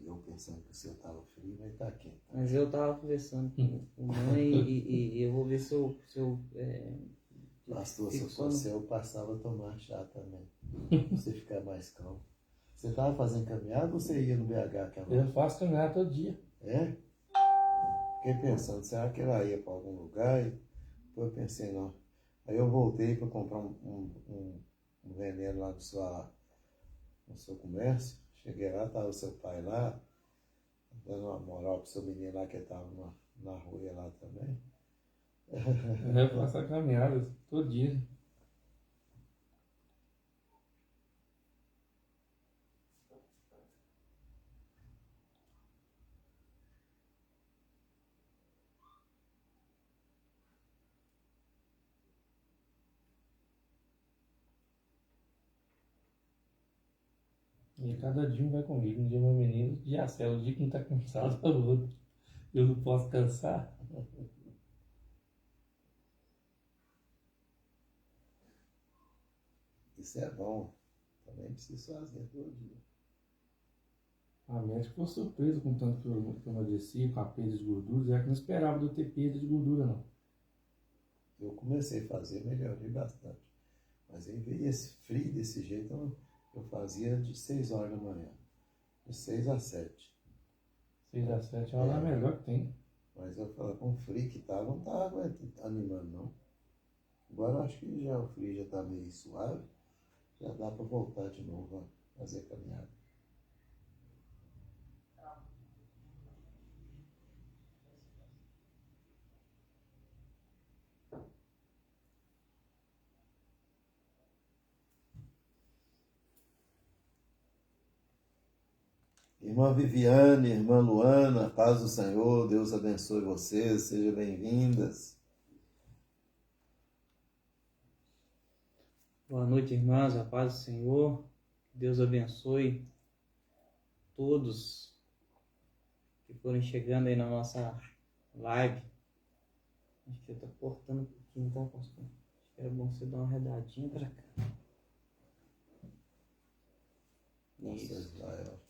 Eu pensando que o seu estava frio, mas está quente. Mas eu estava conversando com a mãe e eu vou ver se eu Pastor, se eu fosse eu passava a tomar chá também. Pra você ficar mais calmo. Você estava fazendo caminhada ou você ia no BH aquela? Eu faço caminhada todo dia. É? Fiquei pensando, será que ela ia para algum lugar? E depois eu pensei, não. Aí eu voltei para comprar um veneno lá no seu comércio. Cheguei lá, estava o seu pai lá, dando uma moral pro seu menino lá que estava na rua lá também. Eu faço a caminhada todo dia. E cada dia um vai comigo. Um dia meu menino, dia céu, o dia que não está cansado, eu não posso cansar. Isso é bom. Também preciso fazer todo dia. A médica ficou surpresa com tanto que eu emagreci, com a perda de gorduras. É que não esperava de eu ter perda de gordura, não. Eu comecei a fazer, melhorei bastante. Mas aí veio esse frio desse jeito, eu fazia de 6 horas da manhã. De 6 às 7. 6 a 7 é a hora melhor que tem. Mas eu falei, com o frio que tá, não tá animando, não. Agora eu acho que já o frio já tá meio suave. Já dá para voltar de novo a fazer caminhada. Irmã Viviane, irmã Luana, paz do Senhor, Deus abençoe vocês, sejam bem-vindas. Boa noite, irmãs, a paz do Senhor. Deus abençoe todos que forem chegando aí na nossa live. Acho que eu tô cortando um pouquinho, tá, pastor? Acho que era bom você dar uma redadinha pra cá. Nossa, Israel.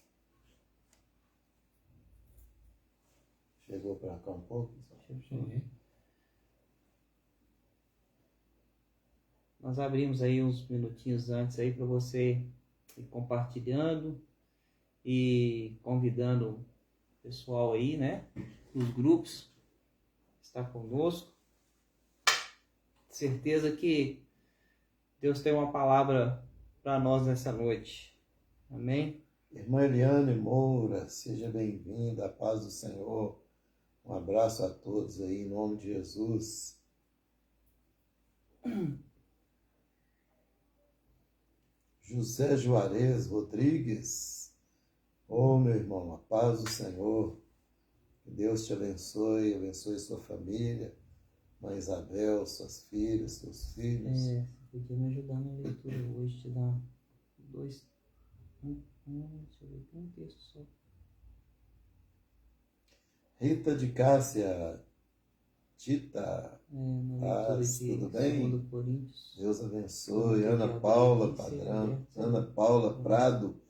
Chegou para cá um pouco? Cheguei. Nós abrimos aí uns minutinhos antes aí para você ir compartilhando e convidando o pessoal aí, né? Os grupos está conosco. Certeza que Deus tem uma palavra para nós nessa noite. Amém? Irmã Eliane Moura, seja bem-vinda, a paz do Senhor. Um abraço a todos aí, em nome de Jesus. José Juarez Rodrigues. Ô, meu irmão, a paz do Senhor. Que Deus te abençoe, abençoe sua família. Mãe Isabel, suas filhas, seus filhos. Você podia me ajudar na leitura hoje, te dar deixa eu ver, um texto só. Rita de Cássia, Tita, paz, tudo bem? Deus abençoe. Ana Paula Padrão, Ana Paula Prado,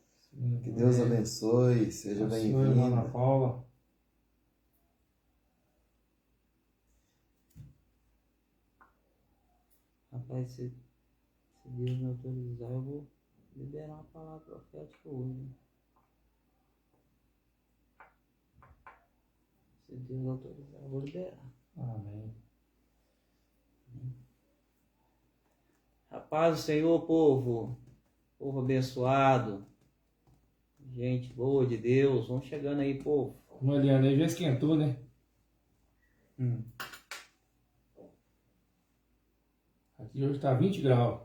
que Deus abençoe, seja bem-vinda. Ana Paula. Rapaz, se Deus me autorizar, eu vou liberar uma palavra profética hoje. Se Deus autorizar, eu vou liberar. Amém. A paz do Senhor, povo abençoado, gente boa de Deus, vamos chegando aí, povo. Mariana aí já esquentou, né? Aqui hoje tá 20 graus.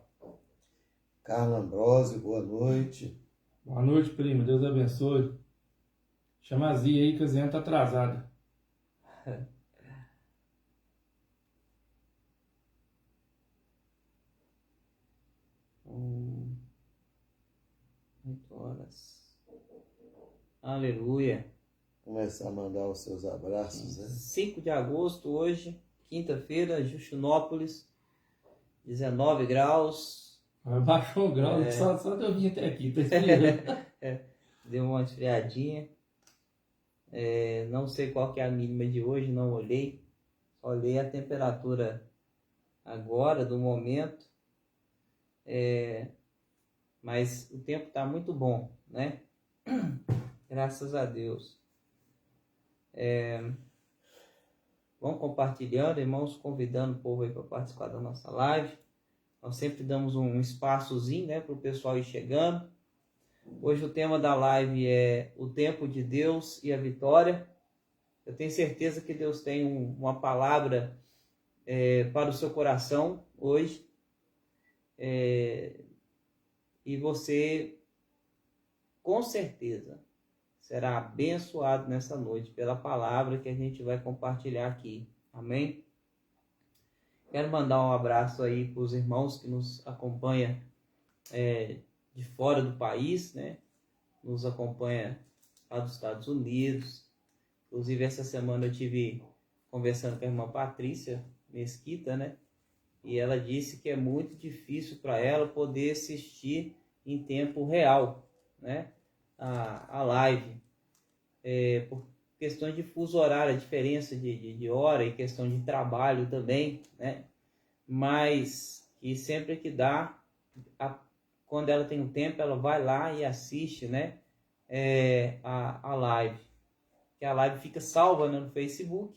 Carla Ambrosio, boa noite. Boa noite, primo. Deus abençoe. Chama a Zia aí, que a Zia tá atrasada. 8 horas. Aleluia. Começar a mandar os seus abraços, né? 5 de agosto hoje, quinta-feira, Justinópolis, 19 graus. Baixou o grau, só de eu vir até aqui, tá esperando. deu uma esfriadinha. Não sei qual que é a mínima de hoje, não olhei. Olhei a temperatura agora, do momento. Mas o tempo está muito bom, né? Graças a Deus. Vão compartilhando, irmãos, convidando o povo aí para participar da nossa live. Nós sempre damos um espaçozinho, né, para o pessoal ir chegando. Hoje o tema da live é o tempo de Deus e a vitória. Eu tenho certeza que Deus tem uma palavra para o seu coração hoje. E você, com certeza, será abençoado nessa noite pela palavra que a gente vai compartilhar aqui. Amém? Quero mandar um abraço aí para os irmãos que nos acompanham de fora do país, né? Nos acompanha lá dos Estados Unidos. Inclusive, essa semana eu tive conversando com a irmã Patrícia Mesquita, né? E ela disse que é muito difícil para ela poder assistir em tempo real, né? A live. Por questões de fuso horário, a diferença de hora e questão de trabalho também, né? Mas que sempre que dá, quando ela tem um tempo, ela vai lá e assiste, né? A live. Que a live fica salva, né, no Facebook.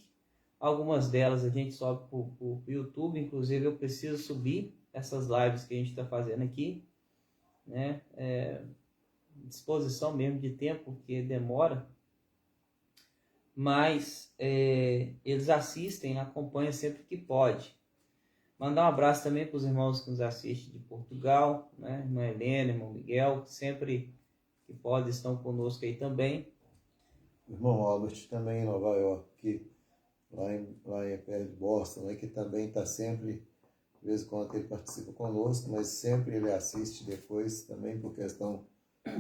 Algumas delas a gente sobe para o YouTube, inclusive eu preciso subir essas lives que a gente está fazendo aqui, né? Disposição mesmo de tempo, porque demora. Mas eles assistem, acompanham sempre que pode. Mandar um abraço também para os irmãos que nos assistem de Portugal, né? Irmã Helena, irmão Miguel, que sempre que pode estão conosco aí também. Irmão Albert também em Nova York, que lá em perto de Boston, né, que também está sempre, de vez em quando ele participa conosco, mas sempre ele assiste depois também por questão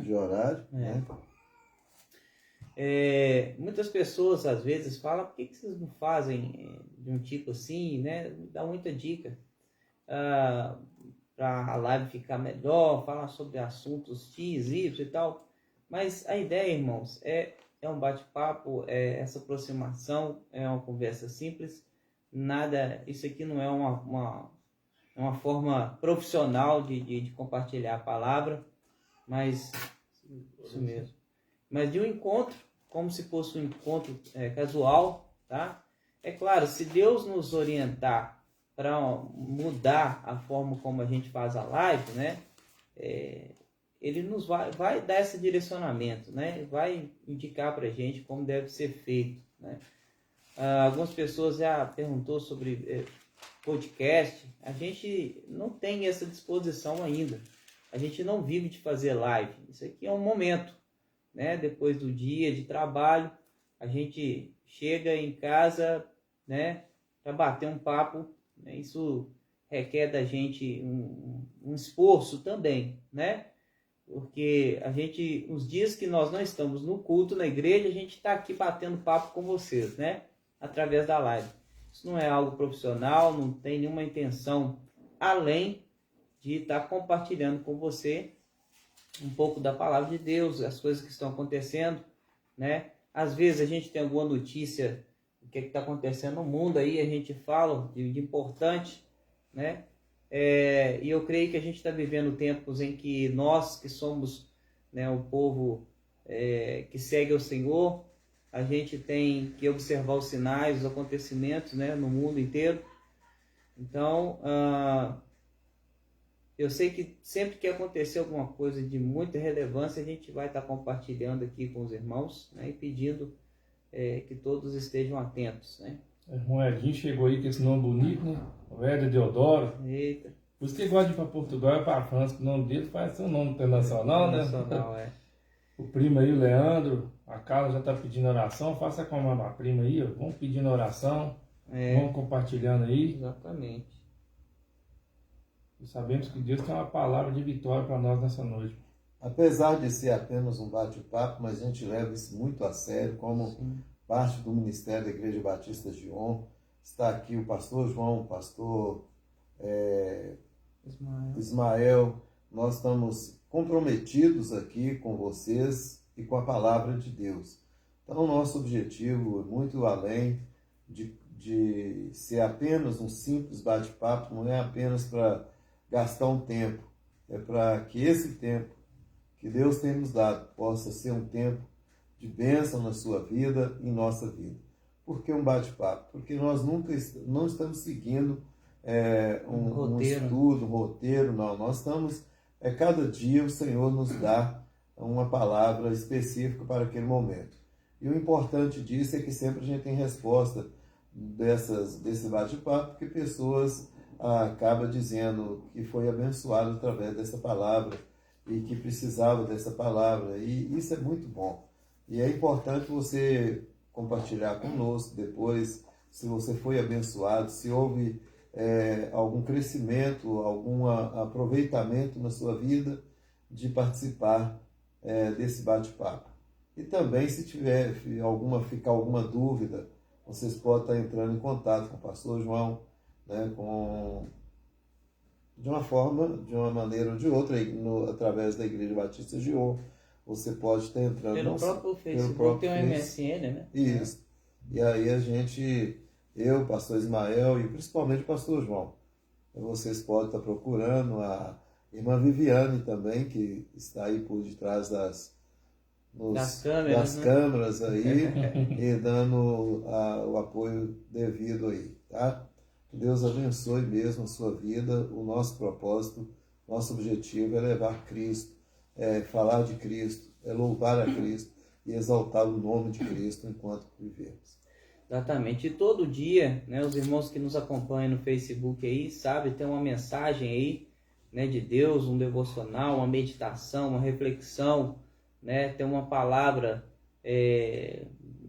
de horário, né? Muitas pessoas às vezes falam: por que vocês não fazem de um tipo assim, né? Dá muita dica para a live ficar melhor, falar sobre assuntos X, Y e tal. Mas a ideia, irmãos, é um bate-papo, essa aproximação, é uma conversa simples. Nada, isso aqui não é uma forma profissional de compartilhar a palavra, mas isso mesmo. Mas de um encontro, como se fosse um encontro casual, tá? É claro, se Deus nos orientar para mudar a forma como a gente faz a live, né? Ele nos vai dar esse direcionamento, né? Vai indicar para a gente como deve ser feito, né? Algumas pessoas já perguntou sobre podcast. A gente não tem essa disposição ainda. A gente não vive de fazer live. Isso aqui é um momento, né? Depois do dia de trabalho, a gente chega em casa, né? Para bater um papo, né? Isso requer da gente um esforço também, né? Porque os dias que nós não estamos no culto, na igreja, a gente está aqui batendo papo com vocês, né? Através da live. Isso não é algo profissional, não tem nenhuma intenção além de estar compartilhando com você um pouco da palavra de Deus, as coisas que estão acontecendo, né? Às vezes a gente tem alguma notícia do que está acontecendo no mundo aí, a gente fala de importante, né? E eu creio que a gente está vivendo tempos em que nós, que somos, né, o povo que segue o Senhor, a gente tem que observar os sinais, os acontecimentos, né, no mundo inteiro. Então, eu sei que sempre que acontecer alguma coisa de muita relevância, a gente vai estar compartilhando aqui com os irmãos, né, e pedindo que todos estejam atentos, né? O irmão Edinho chegou aí com esse nome bonito, né? O Éder Deodoro. Eita. Por isso que gosta de ir para Portugal e para a França, que o nome dele faz ser um nome internacional, né? Internacional, O primo aí, o Leandro, a Carla já está pedindo oração. Faça como a prima aí, ó. Vamos pedindo oração. Vamos compartilhando aí. Exatamente. E sabemos que Deus tem uma palavra de vitória para nós nessa noite. Apesar de ser apenas um bate-papo, mas a gente leva isso muito a sério, como parte do Ministério da Igreja Batista de On. Está aqui o pastor João, o pastor Ismael. Nós estamos comprometidos aqui com vocês e com a palavra de Deus. Então, o nosso objetivo é muito além de ser apenas um simples bate-papo, não é apenas para gastar um tempo, é para que esse tempo que Deus tem nos dado possa ser um tempo de bênção na sua vida e em nossa vida. Por que um bate-papo? Porque nós não estamos seguindo um estudo, um roteiro, não. Nós estamos, cada dia o Senhor nos dá uma palavra específica para aquele momento. E o importante disso é que sempre a gente tem resposta desse bate-papo, porque pessoas acabam dizendo que foi abençoado através dessa palavra e que precisava dessa palavra. E isso é muito bom. E é importante você compartilhar conosco depois, se você foi abençoado, se houve algum crescimento, algum aproveitamento na sua vida de participar desse bate-papo. E também, se tiver ficar alguma dúvida, vocês podem estar entrando em contato com o pastor João, né, de uma maneira ou de outra, através da Igreja Batista de Ouro. Você pode estar entrando... Pelo próprio Facebook, tem um MSN, né? Isso. E aí eu, pastor Ismael e principalmente o pastor João, vocês podem estar procurando a irmã Viviane também, que está aí por detrás das câmeras aí e dando o apoio devido aí, tá? Que Deus abençoe mesmo a sua vida. O nosso propósito, nosso objetivo é levar Cristo, falar de Cristo, louvar a Cristo e exaltar o nome de Cristo enquanto vivemos. Exatamente. E todo dia, né, os irmãos que nos acompanham no Facebook aí, sabe, tem uma mensagem aí, né, de Deus, um devocional, uma meditação, uma reflexão, né, tem uma palavra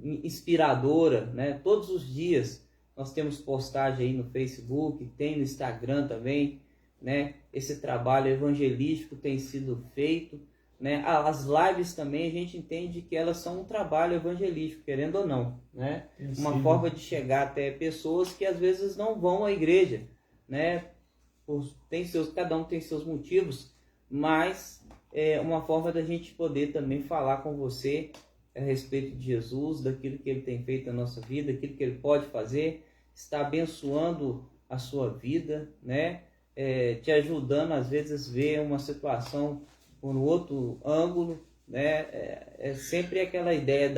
inspiradora, né? Todos os dias nós temos postagem aí no Facebook, tem no Instagram também, né? Esse trabalho evangelístico tem sido feito, né? As lives também a gente entende que elas são um trabalho evangelístico, querendo ou não, né? Uma forma de chegar até pessoas que às vezes não vão à igreja, né? Cada um tem seus motivos, mas é uma forma da gente poder também falar com você a respeito de Jesus, daquilo que ele tem feito na nossa vida, aquilo que ele pode fazer, está abençoando a sua vida, né? Te ajudando às vezes a ver uma situação por outro ângulo, né? É sempre aquela ideia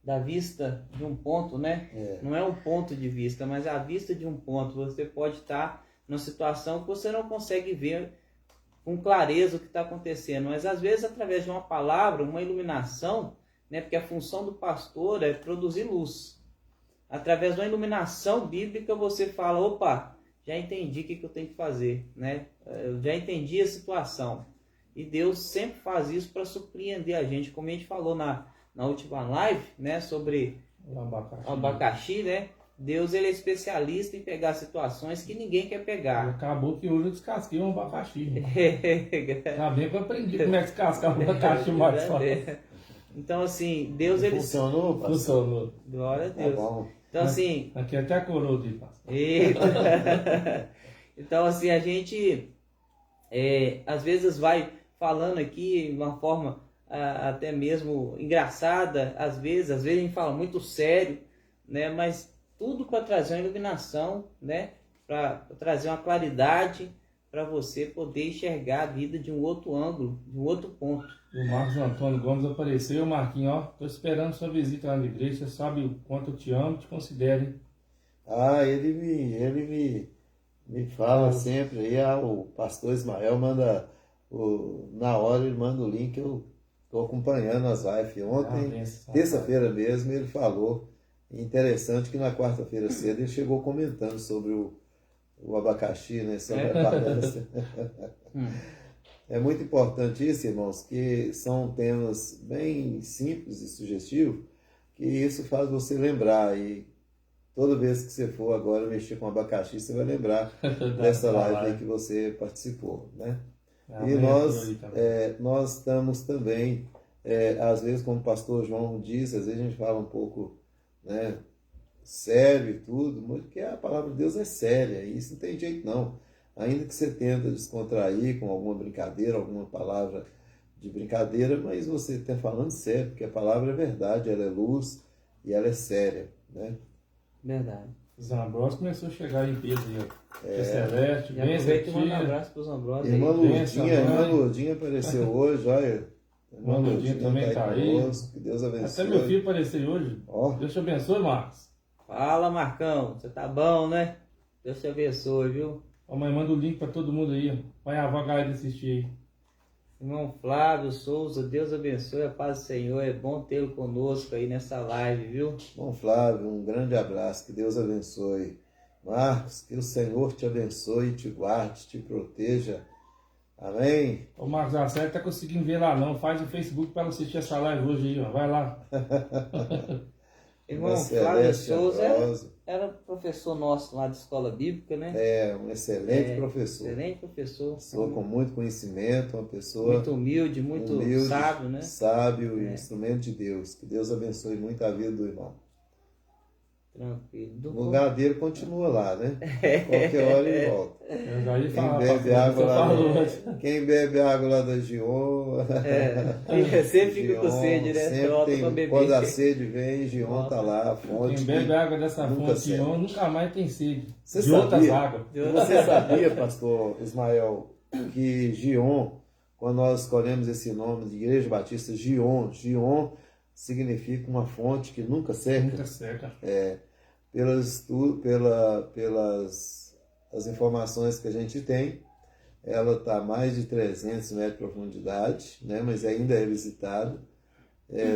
da vista de um ponto, né? Não é um ponto de vista, mas a vista de um ponto. Você pode estar numa situação que você não consegue ver com clareza o que está acontecendo, mas às vezes através de uma palavra, uma iluminação, né? Porque a função do pastor é produzir luz. Através de uma iluminação bíblica você fala, opa, já entendi o que eu tenho que fazer, né? Eu já entendi a situação. E Deus sempre faz isso para surpreender a gente, como a gente falou na última live, né, sobre o abacaxi, né? Deus, ele é especialista em pegar situações que ninguém quer pegar. Acabou que hoje eu descasquei um abacaxi. Ainda bem que eu aprendi como é que descascar um abacaxi mais fácil. Então, assim, Deus, ele... Funcionou, pastor? Funcionou. Glória a Deus. Tá bom. Então, assim... Aqui até a coroa de pastor. Eita. Então, assim, a gente às vezes vai falando aqui de uma forma até mesmo engraçada, às vezes a gente fala muito sério, né? Mas tudo para trazer uma iluminação, né? Para trazer uma claridade para você poder enxergar a vida de um outro ângulo, de um outro ponto. O Marcos Antônio Gomes apareceu, Marquinhos, ó, tô esperando sua visita lá na igreja, você sabe o quanto eu te amo, te considero, hein? Ele me fala sempre aí, o pastor Ismael manda, na hora ele manda o link, eu estou acompanhando as lives. Ontem, terça-feira mesmo, ele falou, interessante que na quarta-feira cedo ele chegou comentando sobre o abacaxi, né, sobre a palestra. É muito importante isso, irmãos, que são temas bem simples e sugestivos, que isso faz você lembrar. E toda vez que você for agora mexer com abacaxi, você vai lembrar dessa live aí que você participou, né? E nós estamos também, às vezes, como o pastor João disse, às vezes a gente fala um pouco, né, sério e tudo, porque a palavra de Deus é séria, e isso não tem jeito não. Ainda que você tenta descontrair com alguma brincadeira, alguma palavra de brincadeira, mas você está falando sério, porque a palavra é verdade, ela é luz e ela é séria, né? Verdade. Zambrosio começou a chegar em peso aí, ó. Celeste, Já bem aproveita e manda um certinho. abraço para os Zambrosio Irmã aí. Irmã Lourdinha apareceu hoje, olha. Irmã Lourdinha também tá aí. Conosco, que Deus abençoe. Até meu filho apareceu hoje. Ó. Deus te abençoe, Marcos. Fala, Marcão, você tá bom, né? Deus te abençoe, viu? Ó, mãe, manda o link pra todo mundo aí, ó. Vai a vaga de assistir aí. Irmão Flávio Souza, Deus abençoe, a paz do Senhor, é bom tê-lo conosco aí nessa live, viu? Bom, Flávio, um grande abraço, que Deus abençoe. Marcos, que o Senhor te abençoe, te guarde, te proteja. Amém? Ô Marcos, a série tá conseguindo ver lá não. Faz o Facebook para ela assistir essa live hoje aí, ó. Vai lá. Irmão Flávio Souza era professor nosso lá de escola bíblica, né? É, um excelente professor. Excelente professor. Pessoa com muito conhecimento, uma pessoa muito humilde, muito sábio, né? Sábio e instrumento de Deus. Que Deus abençoe muito a vida do irmão. Tranquilo. O lugar dele continua lá, né? Qualquer hora ele volta. Quem bebe água lá da Gion. Sempre fica com sede, né? Sempre tem, quando a sede vem, Gion tá lá, a fonte. Quem bebe água dessa fonte Gion nunca mais tem sede. Você sabia, pastor Ismael, que Gion, quando nós escolhemos esse nome de Igreja Batista, Gion significa uma fonte que nunca seca. Nunca seca. Pelas as informações que a gente tem, ela está a mais de 300 metros de profundidade, né? Mas ainda é visitada,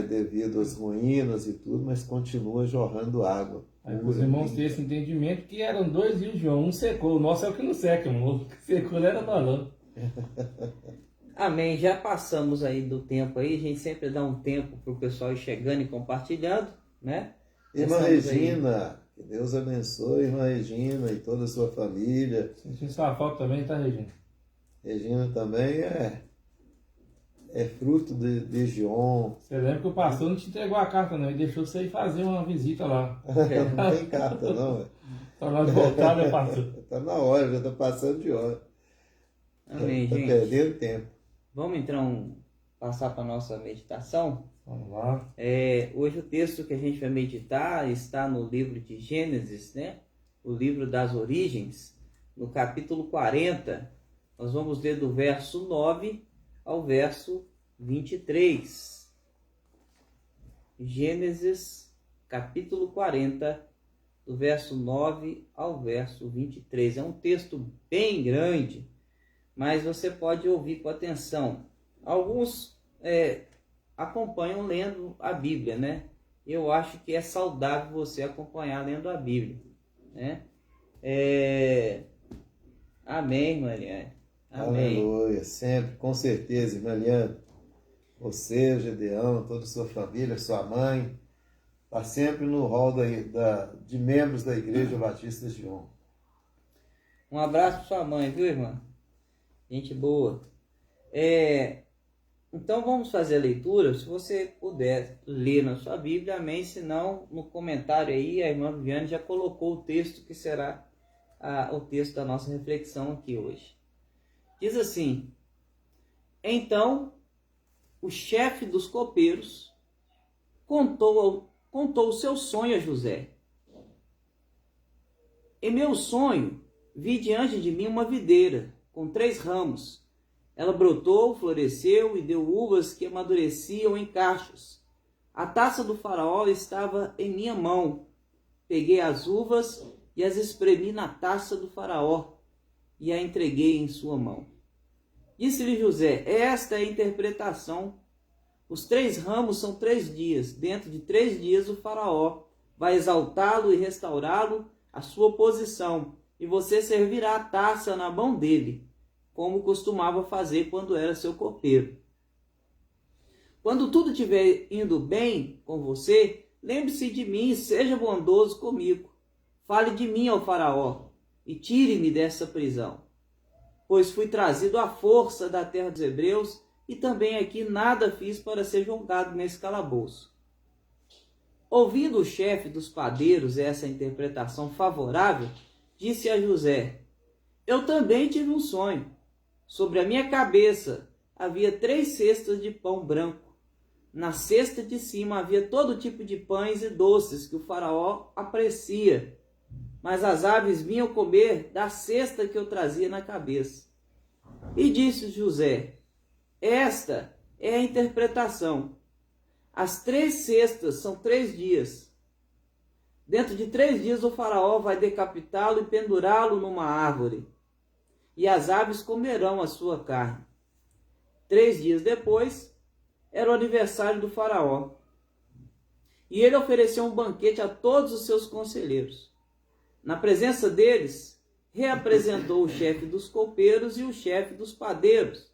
devido às ruínas e tudo, mas continua jorrando água. Aí os irmãos têm esse entendimento que eram 2 rios, João. Um secou, o nosso é o que não seca, irmão. O que secou não era nós, não. Amém. Já passamos aí do tempo aí, a gente sempre dá um tempo para o pessoal ir chegando e compartilhando, né? Irmã Regina, que Deus abençoe, irmã Regina e toda a sua família. Sentindo sua falta também, tá, Regina? Regina também é fruto de Gion. Você lembra que o pastor não te entregou a carta, não? Ele deixou você ir fazer uma visita lá. Não tem carta, não. Tá na voltar, né, pastor? Tá na hora, já tá passando de hora. Amém, tá gente. Perdendo tempo. Vamos então passar para a nossa meditação? Vamos lá. Hoje o texto que a gente vai meditar está no livro de Gênesis, né? O livro das origens, no capítulo 40. Nós vamos ler do verso 9 ao verso 23. Gênesis, capítulo 40, do verso 9 ao verso 23. É um texto bem grande, mas você pode ouvir com atenção. Alguns acompanham lendo a Bíblia, né? Eu acho que é saudável você acompanhar lendo a Bíblia, né? Amém, Mariane. Amém. Aleluia, sempre, com certeza, irmã Liane. Você, o Gedeão, toda a sua família, sua mãe, está sempre no hall de membros da Igreja Batista de Gion. Um abraço para sua mãe, viu, irmã? Gente boa. Então vamos fazer a leitura. Se você puder ler na sua Bíblia, amém. Se não, no comentário aí, a irmã Viviane já colocou o texto que será o texto da nossa reflexão aqui hoje. Diz assim: então o chefe dos copeiros contou o seu sonho a José. Em meu sonho, vi diante de mim uma videira com 3 ramos. Ela brotou, floresceu e deu uvas que amadureciam em cachos. A taça do faraó estava em minha mão. Peguei as uvas e as espremi na taça do faraó e a entreguei em sua mão. Disse-lhe José: esta é a interpretação. Os 3 ramos são 3 dias. Dentro de 3 dias o faraó vai exaltá-lo e restaurá-lo à sua posição, e você servirá a taça na mão dele, como costumava fazer quando era seu copeiro. Quando tudo estiver indo bem com você, lembre-se de mim e seja bondoso comigo. Fale de mim ao faraó e tire-me dessa prisão, pois fui trazido à força da terra dos hebreus e também aqui nada fiz para ser julgado nesse calabouço. Ouvindo o chefe dos padeiros essa interpretação favorável, disse a José: eu também tive um sonho. Sobre a minha cabeça havia 3 cestas de pão branco. Na cesta de cima havia todo tipo de pães e doces que o faraó aprecia, mas as aves vinham comer da cesta que eu trazia na cabeça. E disse José: esta é a interpretação. As 3 cestas são 3 dias. Dentro de 3 dias o faraó vai decapitá-lo e pendurá-lo numa árvore, e as aves comerão a sua carne. 3 dias depois, era o aniversário do faraó, e ele ofereceu um banquete a todos os seus conselheiros. Na presença deles, reapresentou o chefe dos copeiros e o chefe dos padeiros.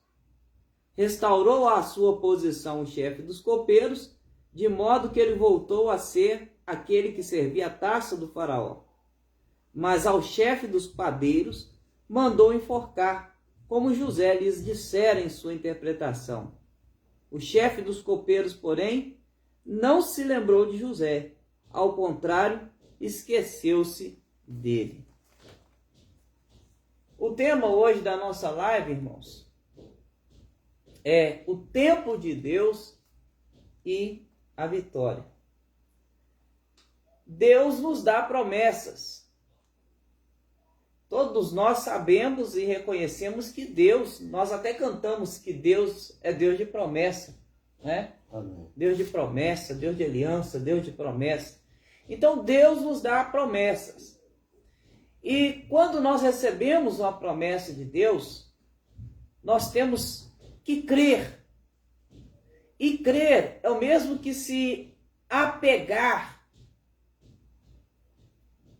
Restaurou à sua posição o chefe dos copeiros, de modo que ele voltou a ser aquele que servia a taça do faraó. Mas ao chefe dos padeiros mandou enforcar, como José lhes dissera em sua interpretação. O chefe dos copeiros, porém, não se lembrou de José. Ao contrário, esqueceu-se dele. O tema hoje da nossa live, irmãos, é o tempo de Deus e a vitória. Deus nos dá promessas. Todos nós sabemos e reconhecemos que Deus, nós até cantamos que Deus é Deus de promessa, né? Amém. Deus de promessa, Deus de aliança, Deus de promessa. Então Deus nos dá promessas. E quando nós recebemos uma promessa de Deus, nós temos que crer. E crer é o mesmo que se apegar,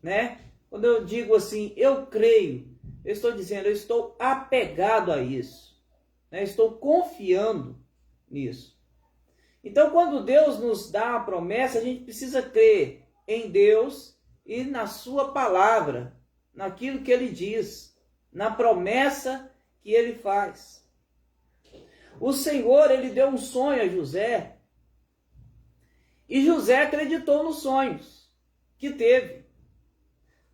né? Quando eu digo assim, eu creio, eu estou dizendo, eu estou apegado a isso, né? Estou confiando nisso. Então, quando Deus nos dá a promessa, a gente precisa crer em Deus e na sua palavra, naquilo que Ele diz, na promessa que Ele faz. O Senhor, Ele deu um sonho a José, e José acreditou nos sonhos que teve.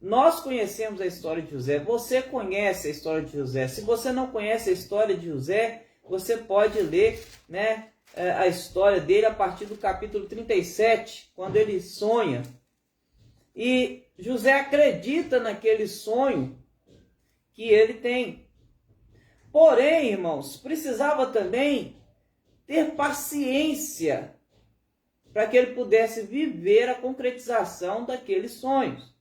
Nós conhecemos a história de José, você conhece a história de José. Se você não conhece a história de José, você pode ler, né, a história dele a partir do capítulo 37, quando ele sonha. E José acredita naquele sonho que ele tem. Porém, irmãos, precisava também ter paciência para que ele pudesse viver a concretização daqueles sonhos.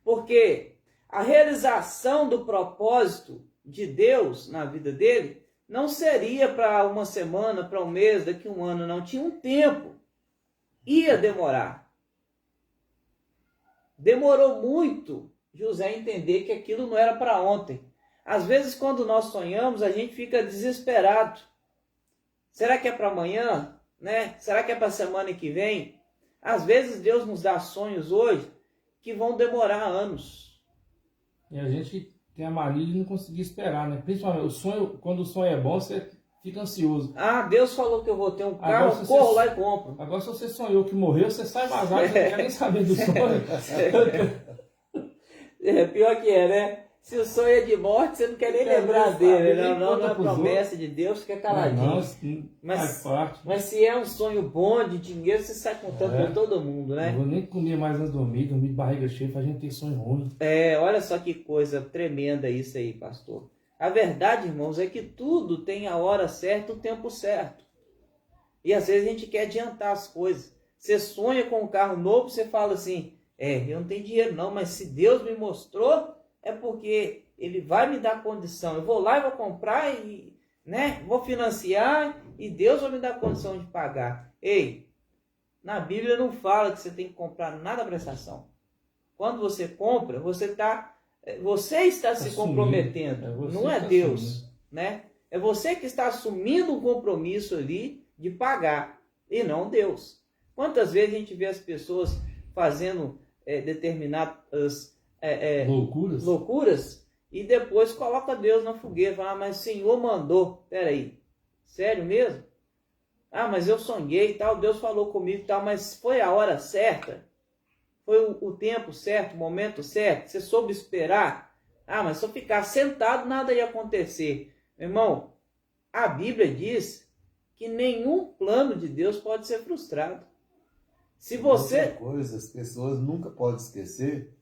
Porque a realização do propósito de Deus na vida dele não seria para uma semana, para um mês, daqui a um ano, não. Tinha um tempo. Ia demorar. Demorou muito José entender que aquilo não era para ontem. Às vezes, quando nós sonhamos, a gente fica desesperado. Será que é para amanhã? Né? Será que é para a semana que vem? Às vezes, Deus nos dá sonhos hoje que vão demorar anos. E a gente tem a mania de não conseguir esperar, né? Principalmente o sonho, quando o sonho é bom, você fica ansioso. Ah, Deus falou que eu vou ter um carro, eu corro lá e compro. Agora, se você sonhou que morreu, você sai vazado, você não quer nem saber do sonho. É pior que é, né? Se o sonho é de morte, você não quer nem lembrar dele. Não é promessa de Deus, fica caladinho. Mas se é um sonho bom de dinheiro, você sai contando com todo mundo, né? Não vou nem comer mais antes de dormir de barriga cheia, pra gente ter sonho ruim. Olha só que coisa tremenda isso aí, pastor. A verdade, irmãos, é que tudo tem a hora certa, o tempo certo. E às vezes a gente quer adiantar as coisas. Você sonha com um carro novo, você fala assim, eu não tenho dinheiro não, mas se Deus me mostrou, é porque Ele vai me dar condição. Eu vou lá e vou comprar, e, né, vou financiar, e Deus vai me dar condição de pagar. Ei, na Bíblia não fala que você tem que comprar nada à prestação. Quando você compra, você está se comprometendo, não é Deus, né? É você que está assumindo um compromisso ali de pagar, e não Deus. Quantas vezes a gente vê as pessoas fazendo determinadas loucuras e depois coloca Deus na fogueira, fala, mas o Senhor mandou. Peraí, sério mesmo? Ah, mas eu sonhei e tal, Deus falou comigo e tal, mas foi a hora certa? Foi o tempo certo, o momento certo? Você soube esperar? Ah, mas se eu ficar sentado, nada ia acontecer. Meu irmão, a Bíblia diz que nenhum plano de Deus pode ser frustrado. Se você... Outra coisa, as pessoas nunca podem esquecer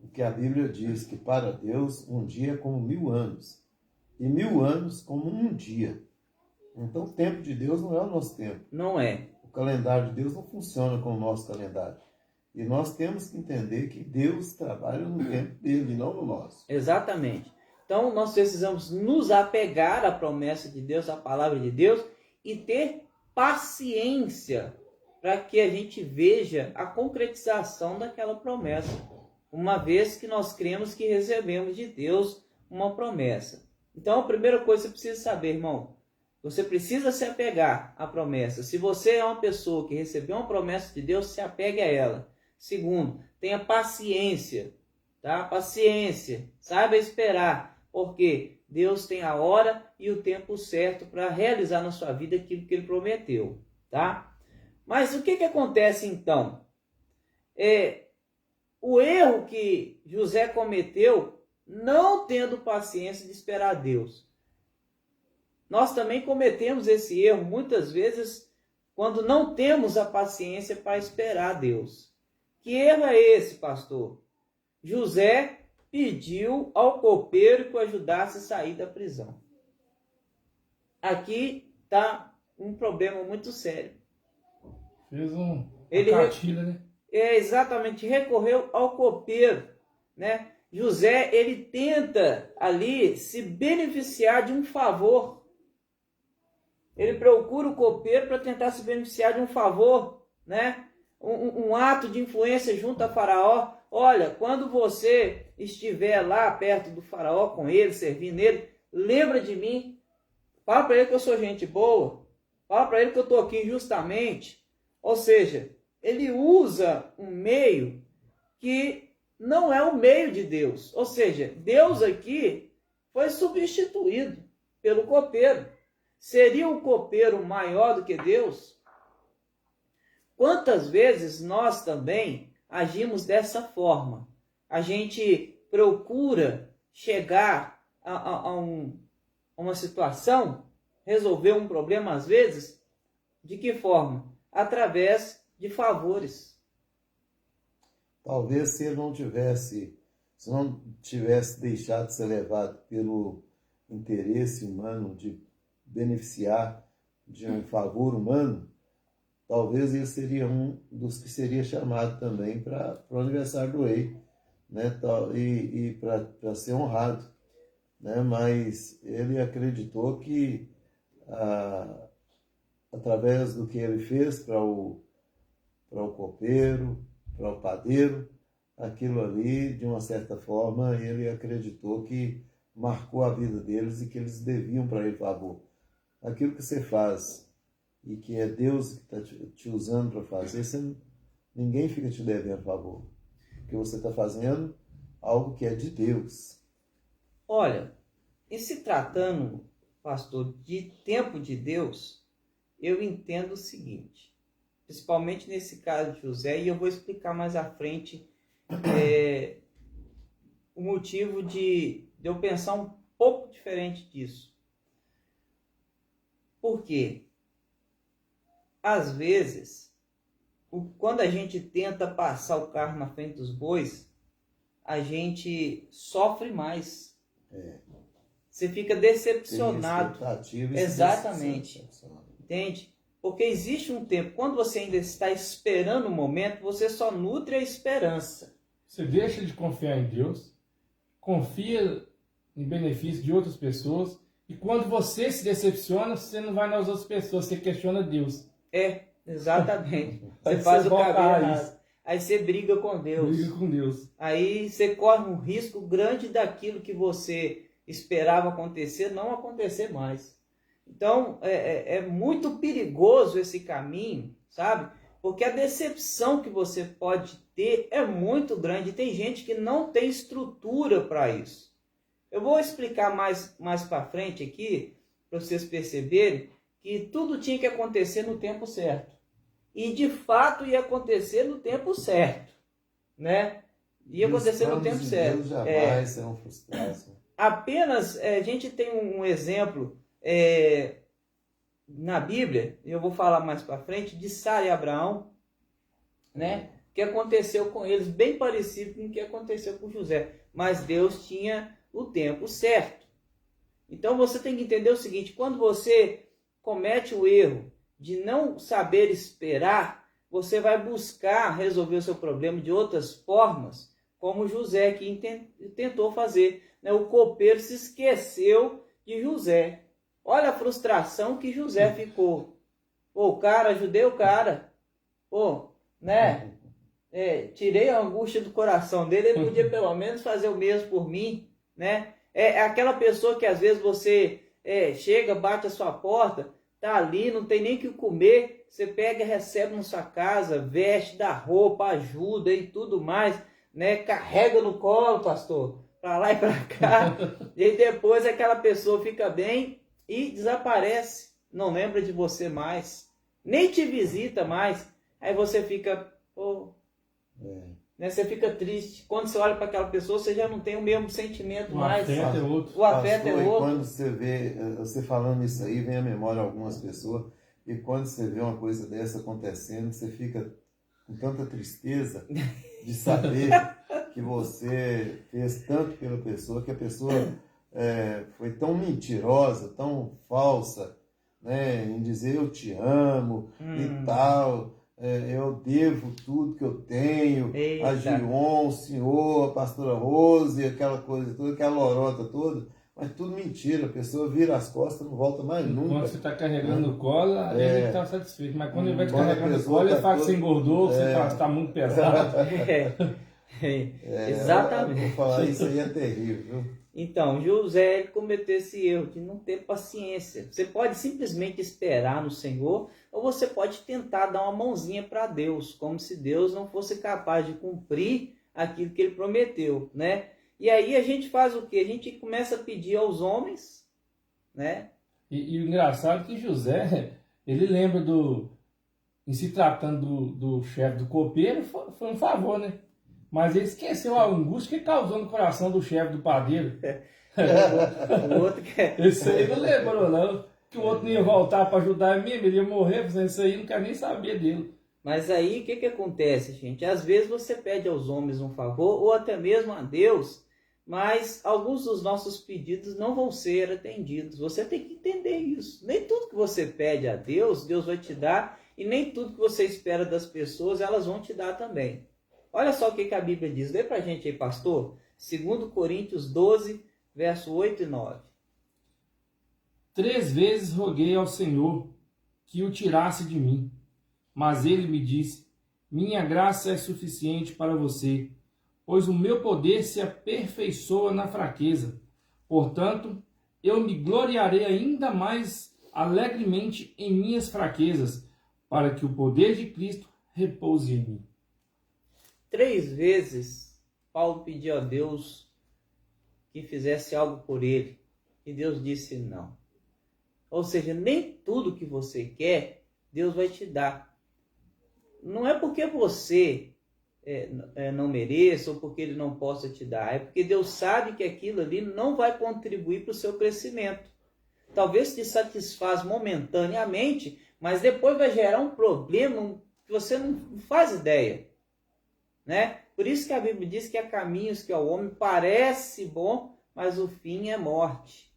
o que a Bíblia diz, que para Deus um dia é como 1000 anos, e 1000 anos como um dia. Então o tempo de Deus não é o nosso tempo. Não é. O calendário de Deus não funciona como o nosso calendário. E nós temos que entender que Deus trabalha no tempo dele, não no nosso. Exatamente. Então nós precisamos nos apegar à promessa de Deus, à palavra de Deus, e ter paciência para que a gente veja a concretização daquela promessa, uma vez que nós cremos que recebemos de Deus uma promessa. Então a primeira coisa que você precisa saber, irmão, você precisa se apegar à promessa. Se você é uma pessoa que recebeu uma promessa de Deus, se apegue a ela. Segundo, tenha paciência, tá? Paciência, saiba esperar, porque Deus tem a hora e o tempo certo para realizar na sua vida aquilo que Ele prometeu, tá? Mas o que acontece então? O erro que José cometeu, não tendo paciência de esperar a Deus. Nós também cometemos esse erro muitas vezes quando não temos a paciência para esperar a Deus. Que erro é esse, pastor? José pediu ao copeiro que o ajudasse a sair da prisão. Aqui está um problema muito sério. Fez uma Ele cartilha, né? Exatamente, recorreu ao copeiro, né? José, ele tenta ali se beneficiar de um favor. Ele procura o copeiro para tentar se beneficiar de um favor, né? Um ato de influência junto a Faraó. Olha, quando você estiver lá perto do Faraó com ele, servindo ele, lembra de mim. Fala para ele que eu sou gente boa. Fala para ele que eu estou aqui injustamente. Ou seja, ele usa um meio que não é o meio de Deus. Ou seja, Deus aqui foi substituído pelo copeiro. Seria o copeiro maior do que Deus? Quantas vezes nós também agimos dessa forma? A gente procura chegar a uma situação, resolver um problema às vezes, de que forma? Através de favores. Talvez se ele não tivesse deixado de ser levado pelo interesse humano de beneficiar de um favor humano, talvez ele seria um dos que seria chamado também para o aniversário do rei, né? E para ser honrado, né? Mas ele acreditou que através do que ele fez para o copeiro, para o padeiro, aquilo ali, de uma certa forma, ele acreditou que marcou a vida deles e que eles deviam para ele favor. Aquilo que você faz e que é Deus que está te usando para fazer, ninguém fica te devendo favor. Porque você está fazendo algo que é de Deus. Olha, e se tratando, pastor, de tempo de Deus, eu entendo o seguinte, principalmente nesse caso de José, e eu vou explicar mais à frente o motivo de eu pensar um pouco diferente disso. Por quê? Às vezes, quando a gente tenta passar o carro na frente dos bois, a gente sofre mais. Você fica decepcionado. Exatamente. Entende? Porque existe um tempo, quando você ainda está esperando o momento, você só nutre a esperança. Você deixa de confiar em Deus, confia em benefício de outras pessoas, e quando você se decepciona, você não vai nas outras pessoas, você questiona Deus. Exatamente. Você faz o caminho errado. Aí você briga com Deus. Briga com Deus. Aí você corre um risco grande daquilo que você esperava acontecer, não acontecer mais. Então, é muito perigoso esse caminho, sabe? Porque a decepção que você pode ter é muito grande. Tem gente que não tem estrutura para isso. Eu vou explicar mais para frente aqui, para vocês perceberem que tudo tinha que acontecer no tempo certo. E, de fato, ia acontecer no tempo certo, né? Ia acontecer no tempo certo. Jamais serão frustrados. Apenas, a gente tem um exemplo na Bíblia, eu vou falar mais para frente, de Sara e Abraão, né? O que aconteceu com eles, bem parecido com o que aconteceu com José. Mas Deus tinha o tempo certo. Então você tem que entender o seguinte, quando você comete o erro de não saber esperar, você vai buscar resolver o seu problema de outras formas, como José que tentou fazer, né? O copeiro se esqueceu de José. Olha a frustração que José ficou. Pô, o cara, ajudei o cara. Pô, né? Tirei a angústia do coração dele, ele podia pelo menos fazer o mesmo por mim, né? É aquela pessoa que às vezes você chega, bate a sua porta, tá ali, não tem nem o que comer, você pega, recebe na sua casa, veste, dá roupa, ajuda e tudo mais, né? Carrega no colo, pastor, pra lá e pra cá, e depois aquela pessoa fica bem e desaparece, não lembra de você mais, nem te visita mais, aí você fica, pô, né? Você fica triste. Quando você olha para aquela pessoa, você já não tem o mesmo sentimento mais. O afeto é outro. O afeto é Pastor, outro. e quando você vê, você falando isso aí, vem à memória algumas pessoas, e quando você vê uma coisa dessa acontecendo, você fica com tanta tristeza de saber que você fez tanto pela pessoa, que a pessoa foi tão mentirosa, tão falsa, né, em dizer eu te amo e tal. Eu devo tudo que eu tenho, Eita. a Gion, o senhor, a pastora Rose, aquela coisa toda, aquela lorota toda, mas tudo mentira, a pessoa vira as costas e não volta mais nunca. Quando você está carregando no colo, ele está satisfeito, mas quando ele vai te Quando a carregando no pessoa colo, ele tá fala que você toda- engordou, que você fala que está muito pesado. Exatamente. Vou falar, isso aí é terrível, viu? Então, José ele cometeu esse erro de não ter paciência. Você pode simplesmente esperar no Senhor, ou você pode tentar dar uma mãozinha para Deus, como se Deus não fosse capaz de cumprir aquilo que ele prometeu, né? E aí a gente faz o quê? A gente começa a pedir aos homens, né? E o engraçado é que José, ele lembra em se tratando do chefe do copeiro, foi um favor, né? Mas ele esqueceu a angústia que causou no coração do chefe do padeiro. O outro que Esse aí não lembrou, não. Que o outro não ia voltar para ajudar mesmo, ele ia morrer, fazendo isso aí, não quer nem saber dele. Mas aí o que acontece, gente? Às vezes você pede aos homens um favor, ou até mesmo a Deus, mas alguns dos nossos pedidos não vão ser atendidos. Você tem que entender isso. Nem tudo que você pede a Deus, Deus vai te dar, e nem tudo que você espera das pessoas, elas vão te dar também. Olha só o que a Bíblia diz. Lê pra gente aí, pastor. 2 Coríntios 12, verso 8 e 9. 3 vezes roguei ao Senhor que o tirasse de mim, mas ele me disse: minha graça é suficiente para você, pois o meu poder se aperfeiçoa na fraqueza. Portanto, eu me gloriarei ainda mais alegremente em minhas fraquezas, para que o poder de Cristo repouse em mim. 3 vezes Paulo pediu a Deus que fizesse algo por ele, e Deus disse não. Ou seja, nem tudo que você quer, Deus vai te dar. Não é porque você não mereça ou porque ele não possa te dar, é porque Deus sabe que aquilo ali não vai contribuir para o seu crescimento. Talvez te satisfaz momentaneamente, mas depois vai gerar um problema que você não faz ideia, né? Por isso que a Bíblia diz que há caminhos que ao homem parece bom, mas o fim é morte.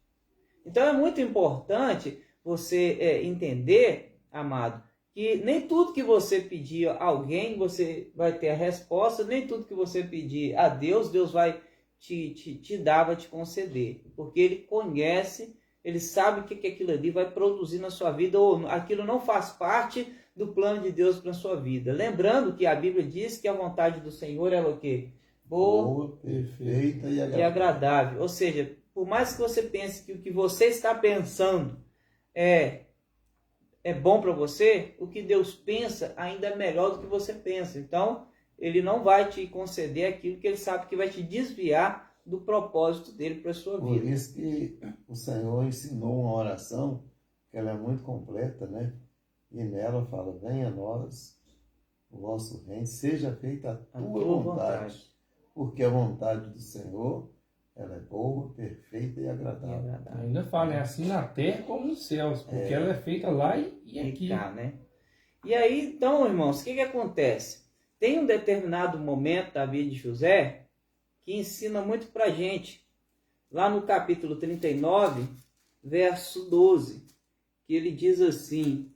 Então é muito importante você entender, amado, que nem tudo que você pedir a alguém, você vai ter a resposta, nem tudo que você pedir a Deus, Deus vai te dar, vai te conceder. Porque Ele conhece, Ele sabe o que aquilo ali vai produzir na sua vida, ou aquilo não faz parte do plano de Deus para a sua vida. Lembrando que a Bíblia diz que a vontade do Senhor é o quê? Boa, perfeita e agradável. Ou seja, por mais que você pense que o que você está pensando é bom para você, o que Deus pensa ainda é melhor do que você pensa. Então, Ele não vai te conceder aquilo que Ele sabe que vai te desviar do propósito dele para a sua vida. Por isso que o Senhor ensinou uma oração, que ela é muito completa, né? E nela fala: venha a nós o vosso reino, seja feita a tua vontade. Porque a vontade do Senhor Ela é boa, perfeita e E agradável. agradável. Ainda fala, é assim na terra como nos céus, porque ela é feita lá e aqui. E cá, né? E aí, então, irmãos, o que acontece? Tem um determinado momento da vida de José que ensina muito pra gente. Lá no capítulo 39, verso 12, que ele diz assim,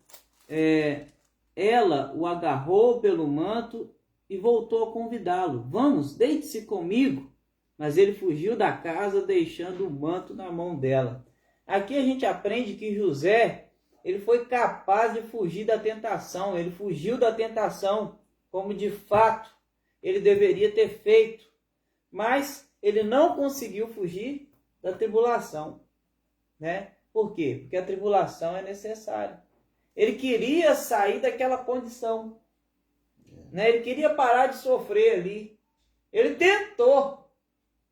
ela o agarrou pelo manto e voltou a convidá-lo. Vamos, deite-se comigo. Mas ele fugiu da casa, deixando o manto na mão dela. Aqui a gente aprende que José, ele foi capaz de fugir da tentação. Ele fugiu da tentação, como de fato ele deveria ter feito. Mas ele não conseguiu fugir da tribulação, né? Por quê? Porque a tribulação é necessária. Ele queria sair daquela condição, né? Ele queria parar de sofrer ali. Ele tentou,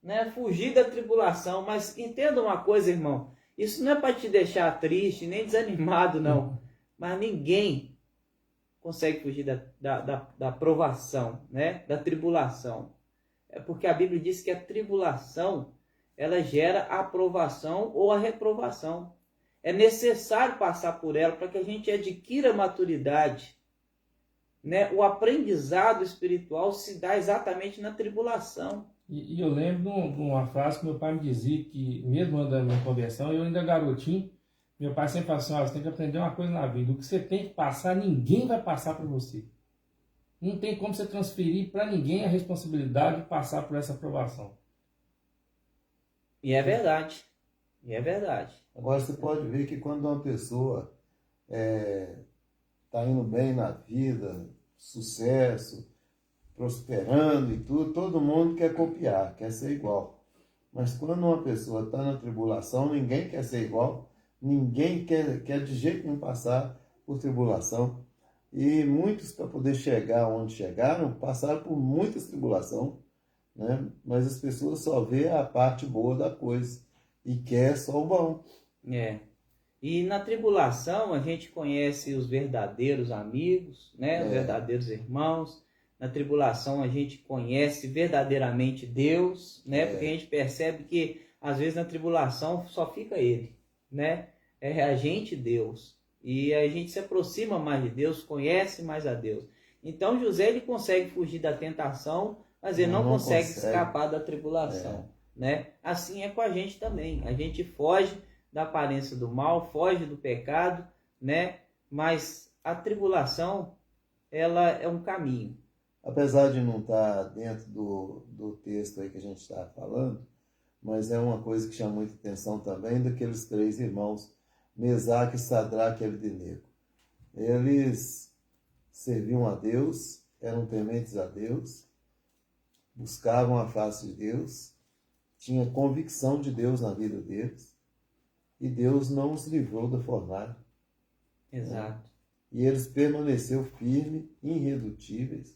né, fugir da tribulação, mas entenda uma coisa, irmão, isso não é para te deixar triste, nem desanimado, não. Mas ninguém consegue fugir da provação, né? Da tribulação. É porque a Bíblia diz que a tribulação, ela gera a aprovação ou a reprovação. É necessário passar por ela para que a gente adquira maturidade, né? O aprendizado espiritual se dá exatamente na tribulação. E eu lembro de uma frase que meu pai me dizia, que mesmo andando na conversão, eu ainda garotinho, meu pai sempre falava assim, você tem que aprender uma coisa na vida, o que você tem que passar, ninguém vai passar por você. Não tem como você transferir para ninguém a responsabilidade de passar por essa aprovação. E é verdade. E é verdade. Agora você pode ver que quando uma pessoa está indo bem na vida, sucesso, prosperando e tudo, todo mundo quer copiar, quer ser igual. Mas quando uma pessoa está na tribulação, ninguém quer ser igual, ninguém quer de jeito nenhum passar por tribulação. E muitos, para poder chegar onde chegaram, passaram por muitas tribulações, né? Mas as pessoas só vê a parte boa da coisa e quer só o bom. E na tribulação a gente conhece os verdadeiros amigos, né? Os verdadeiros irmãos. Na tribulação a gente conhece verdadeiramente Deus, né? Porque a gente percebe que às vezes na tribulação só fica Ele, né? É a gente Deus. E a gente se aproxima mais de Deus, conhece mais a Deus. Então José, ele consegue fugir da tentação, mas ele não consegue escapar da tribulação, né? Assim é com a gente também. A gente foge da aparência do mal, foge do pecado, né? Mas a tribulação, ela é um caminho. Apesar de não estar dentro do texto aí que a gente está falando, mas é uma coisa que chama muita atenção também daqueles 3 irmãos, Mesaque, Sadraque e Abdenego. Eles serviam a Deus, eram tementes a Deus, buscavam a face de Deus, tinha convicção de Deus na vida deles, e Deus não os livrou da fornalha. Exato. E eles permaneceram firmes, irredutíveis.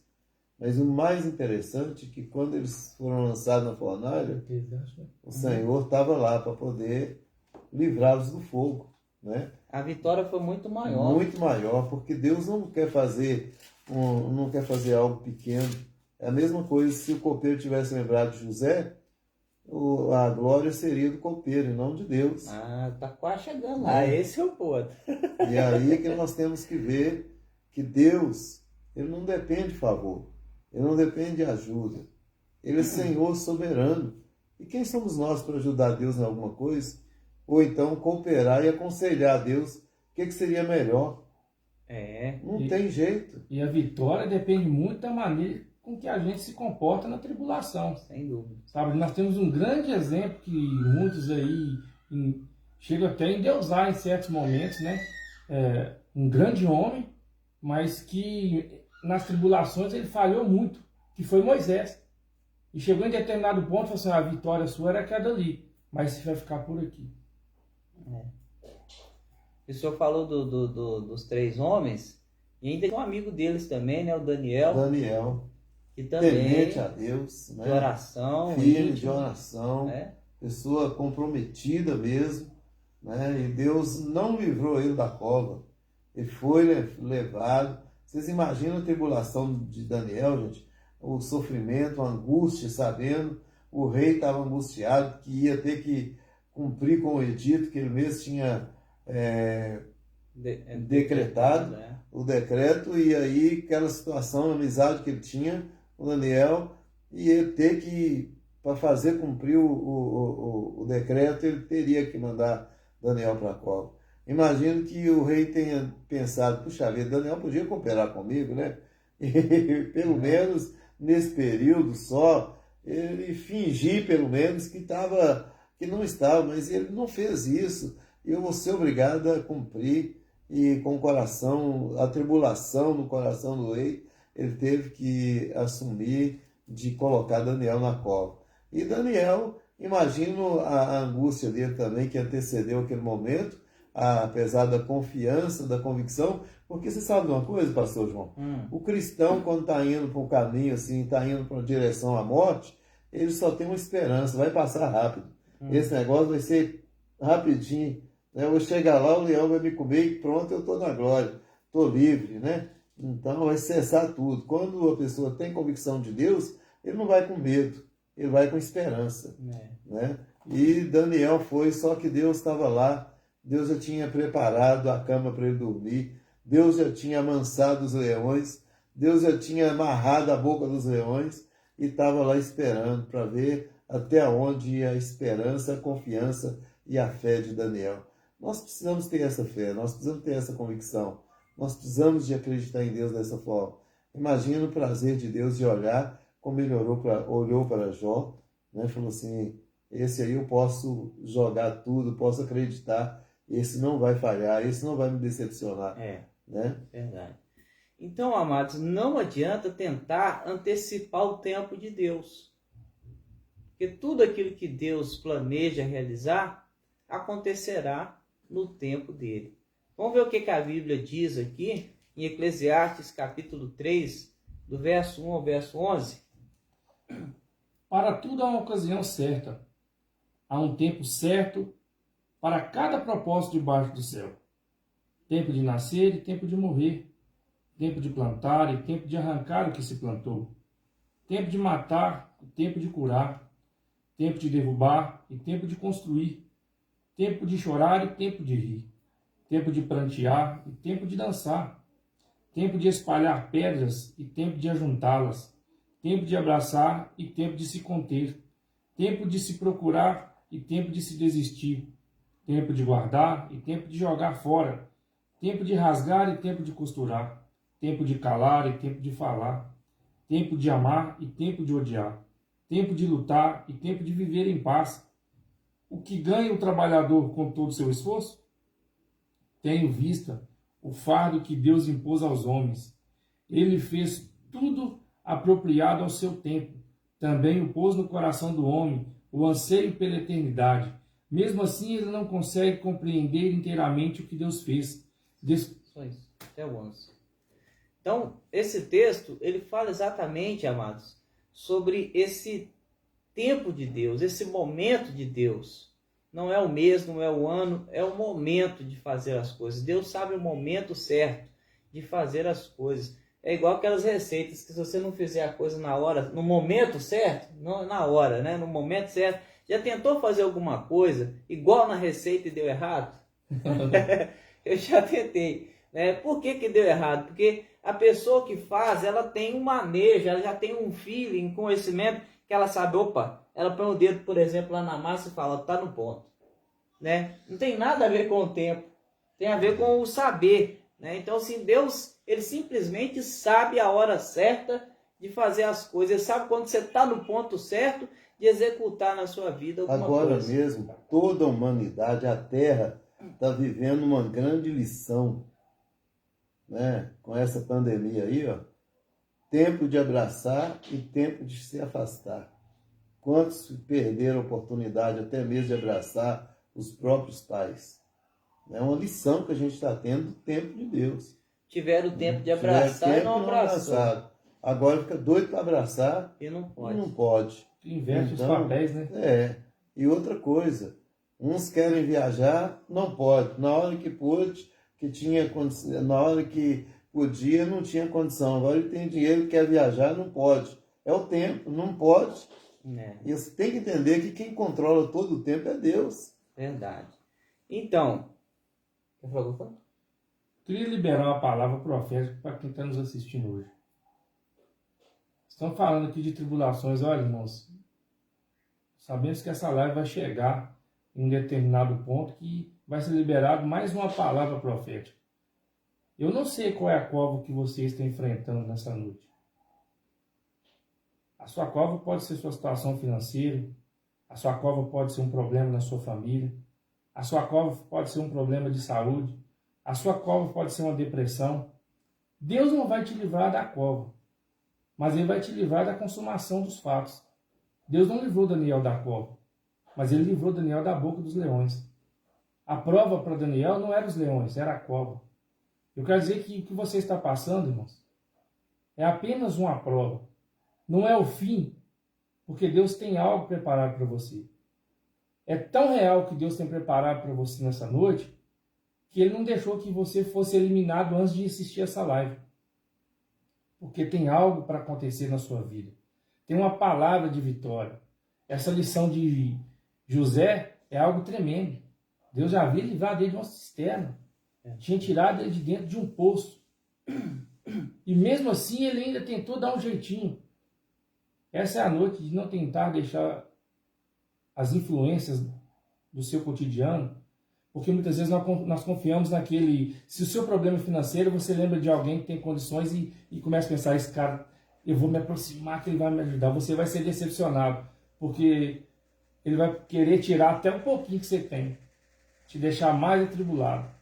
Mas o mais interessante é que quando eles foram lançados na fornalha, o Senhor estava lá para poder livrá-los do fogo, né? A vitória foi muito maior. Muito maior, porque Deus não quer fazer algo pequeno. É a mesma coisa se o copeiro tivesse lembrado de José, a glória seria do copeiro e não de Deus. Tá quase chegando lá. Esse é o ponto. E aí que nós temos que ver que Deus, ele não depende de favor, ele não depende de ajuda. Ele é Senhor soberano. E quem somos nós para ajudar Deus em alguma coisa? Ou então cooperar e aconselhar a Deus o que seria melhor. Não tem jeito. E a vitória depende muito da maneira com que a gente se comporta na tribulação. Sem dúvida. Sabe, nós temos um grande exemplo que muitos aí chegam até a endeusar em certos momentos, né? Um grande homem, mas que nas tribulações ele falhou muito, que foi Moisés. E chegou em determinado ponto e falou assim, a vitória sua era aquela ali, mas você vai ficar por aqui. O senhor falou dos 3 homens, e ainda tem um amigo deles também, né? O Daniel. Que também, temente a Deus, né? De oração, firme de oração, né? Pessoa comprometida mesmo, né? E Deus não livrou ele da cova, ele foi levado. Vocês imaginam a tribulação de Daniel, gente? O sofrimento, a angústia, sabendo o rei estava angustiado, que ia ter que cumprir com o edito que ele mesmo tinha decretado, né? o decreto, e aí aquela situação, a amizade que ele tinha com Daniel, e ele ter que, para fazer cumprir o decreto, ele teria que mandar Daniel para a cova. Imagino que o rei tenha pensado, puxa vida, Daniel podia cooperar comigo, né? E pelo menos nesse período só, ele fingir pelo menos que não estava, mas ele não fez isso. Eu vou ser obrigado a cumprir, e com o coração, a tribulação no coração do rei, ele teve que assumir de colocar Daniel na cova. E Daniel, imagino a angústia dele também, que antecedeu aquele momento, apesar da confiança, da convicção, porque você sabe de uma coisa, pastor João? O cristão, quando está indo para um caminho assim, está indo para uma direção à morte, ele só tem uma esperança, vai passar rápido. Esse negócio vai ser rapidinho. Eu vou chegar lá, o leão vai me comer e pronto, eu estou na glória, estou livre, né? Então vai cessar tudo. Quando a pessoa tem convicção de Deus, ele não vai com medo, ele vai com esperança. Né? E Daniel foi, só que Deus estava lá, Deus já tinha preparado a cama para ele dormir, Deus já tinha amansado os leões, Deus já tinha amarrado a boca dos leões e estava lá esperando para ver até onde ia a esperança, a confiança e a fé de Daniel. Nós precisamos ter essa fé, nós precisamos ter essa convicção, nós precisamos de acreditar em Deus dessa forma. Imagina o prazer de Deus de olhar como ele olhou para Jó, né? Falou assim, esse aí eu posso jogar tudo, posso acreditar, esse não vai falhar, esse não vai me decepcionar. Né? Verdade. Então, amados, não adianta tentar antecipar o tempo de Deus. Porque tudo aquilo que Deus planeja realizar acontecerá no tempo dele. Vamos ver o que a Bíblia diz aqui em Eclesiastes capítulo 3, do verso 1 ao verso 11. Para tudo há uma ocasião certa, há um tempo certo para cada propósito debaixo do céu. Tempo de nascer e tempo de morrer, tempo de plantar e tempo de arrancar o que se plantou, tempo de matar e tempo de curar, tempo de derrubar e tempo de construir, tempo de chorar e tempo de rir, tempo de prantear e tempo de dançar, tempo de espalhar pedras e tempo de ajuntá-las, tempo de abraçar e tempo de se conter, tempo de se procurar e tempo de se desistir, tempo de guardar e tempo de jogar fora, tempo de rasgar e tempo de costurar, tempo de calar e tempo de falar, tempo de amar e tempo de odiar, tempo de lutar e tempo de viver em paz. O que ganha o trabalhador com todo o seu esforço? Tenho vista o fardo que Deus impôs aos homens. Ele fez tudo apropriado ao seu tempo. Também o pôs no coração do homem o anseio pela eternidade. Mesmo assim, ele não consegue compreender inteiramente o que Deus fez. Só isso, até o 11. Então, esse texto, ele fala exatamente, amados, sobre esse tempo de Deus, esse momento de Deus. Não é o mês, não é o ano, é o momento de fazer as coisas. Deus sabe o momento certo de fazer as coisas. É igual aquelas receitas que se você não fizer a coisa na hora, no momento certo, não na hora, né? No momento certo. Já tentou fazer alguma coisa igual na receita e deu errado? Eu já tentei. Né? Por que deu errado? Porque a pessoa que faz, ela tem um manejo, ela já tem um feeling, um conhecimento, que ela sabe, opa, ela põe o dedo, por exemplo, lá na massa e fala, tá no ponto. Né? Não tem nada a ver com o tempo, tem a ver com o saber. Né? Então, assim, Deus, ele simplesmente sabe a hora certa de fazer as coisas, ele sabe quando você está no ponto certo de executar na sua vida alguma Agora coisa. mesmo, toda a humanidade, a Terra, está vivendo uma grande lição, né? Com essa pandemia aí, ó. Tempo de abraçar e tempo de se afastar. Quantos perderam a oportunidade até mesmo de abraçar os próprios pais? É uma lição que a gente está tendo do tempo de Deus. Tiveram o tempo de abraçar e não abraçou. Agora fica doido para abraçar e não pode. Não pode. Inverte os papéis, né? E outra coisa, uns querem viajar, não pode. Na hora que pôde, na hora que podia, não tinha condição. Agora ele tem dinheiro, quer viajar, não pode. É o tempo, não pode. É, E você tem que entender que quem controla todo o tempo é Deus. verdade. Então, quer falar alguma coisa? Queria liberar uma palavra profética para quem está nos assistindo hoje. Estamos falando aqui de tribulações. Olha, irmãos, sabemos que essa live vai chegar em um determinado ponto que vai ser liberado mais uma palavra profética. Eu não sei qual é a cova que você está enfrentando nessa noite. A sua cova pode ser sua situação financeira, a sua cova pode ser um problema na sua família, a sua cova pode ser um problema de saúde, a sua cova pode ser uma depressão. Deus não vai te livrar da cova, mas Ele vai te livrar da consumação dos fatos. Deus não livrou Daniel da cova, mas Ele livrou Daniel da boca dos leões. A prova para Daniel não era os leões, era a cova. Eu quero dizer que o que você está passando, irmãos, é apenas uma prova. Não é o fim, porque Deus tem algo preparado para você. É tão real que Deus tem preparado para você nessa noite, que Ele não deixou que você fosse eliminado antes de assistir essa live. Porque tem algo para acontecer na sua vida. Tem uma palavra de vitória. Essa lição de José é algo tremendo. Deus já havia livrado ele de uma cisterna. Tinha tirado ele de dentro de um poço. E mesmo assim ele ainda tentou dar um jeitinho. Essa é a noite de não tentar deixar as influências do seu cotidiano, porque muitas vezes nós confiamos naquele... Se o seu problema é financeiro, você lembra de alguém que tem condições e começa a pensar, esse cara, eu vou me aproximar que ele vai me ajudar. Você vai ser decepcionado, porque ele vai querer tirar até um pouquinho que você tem, te deixar mais atribulado.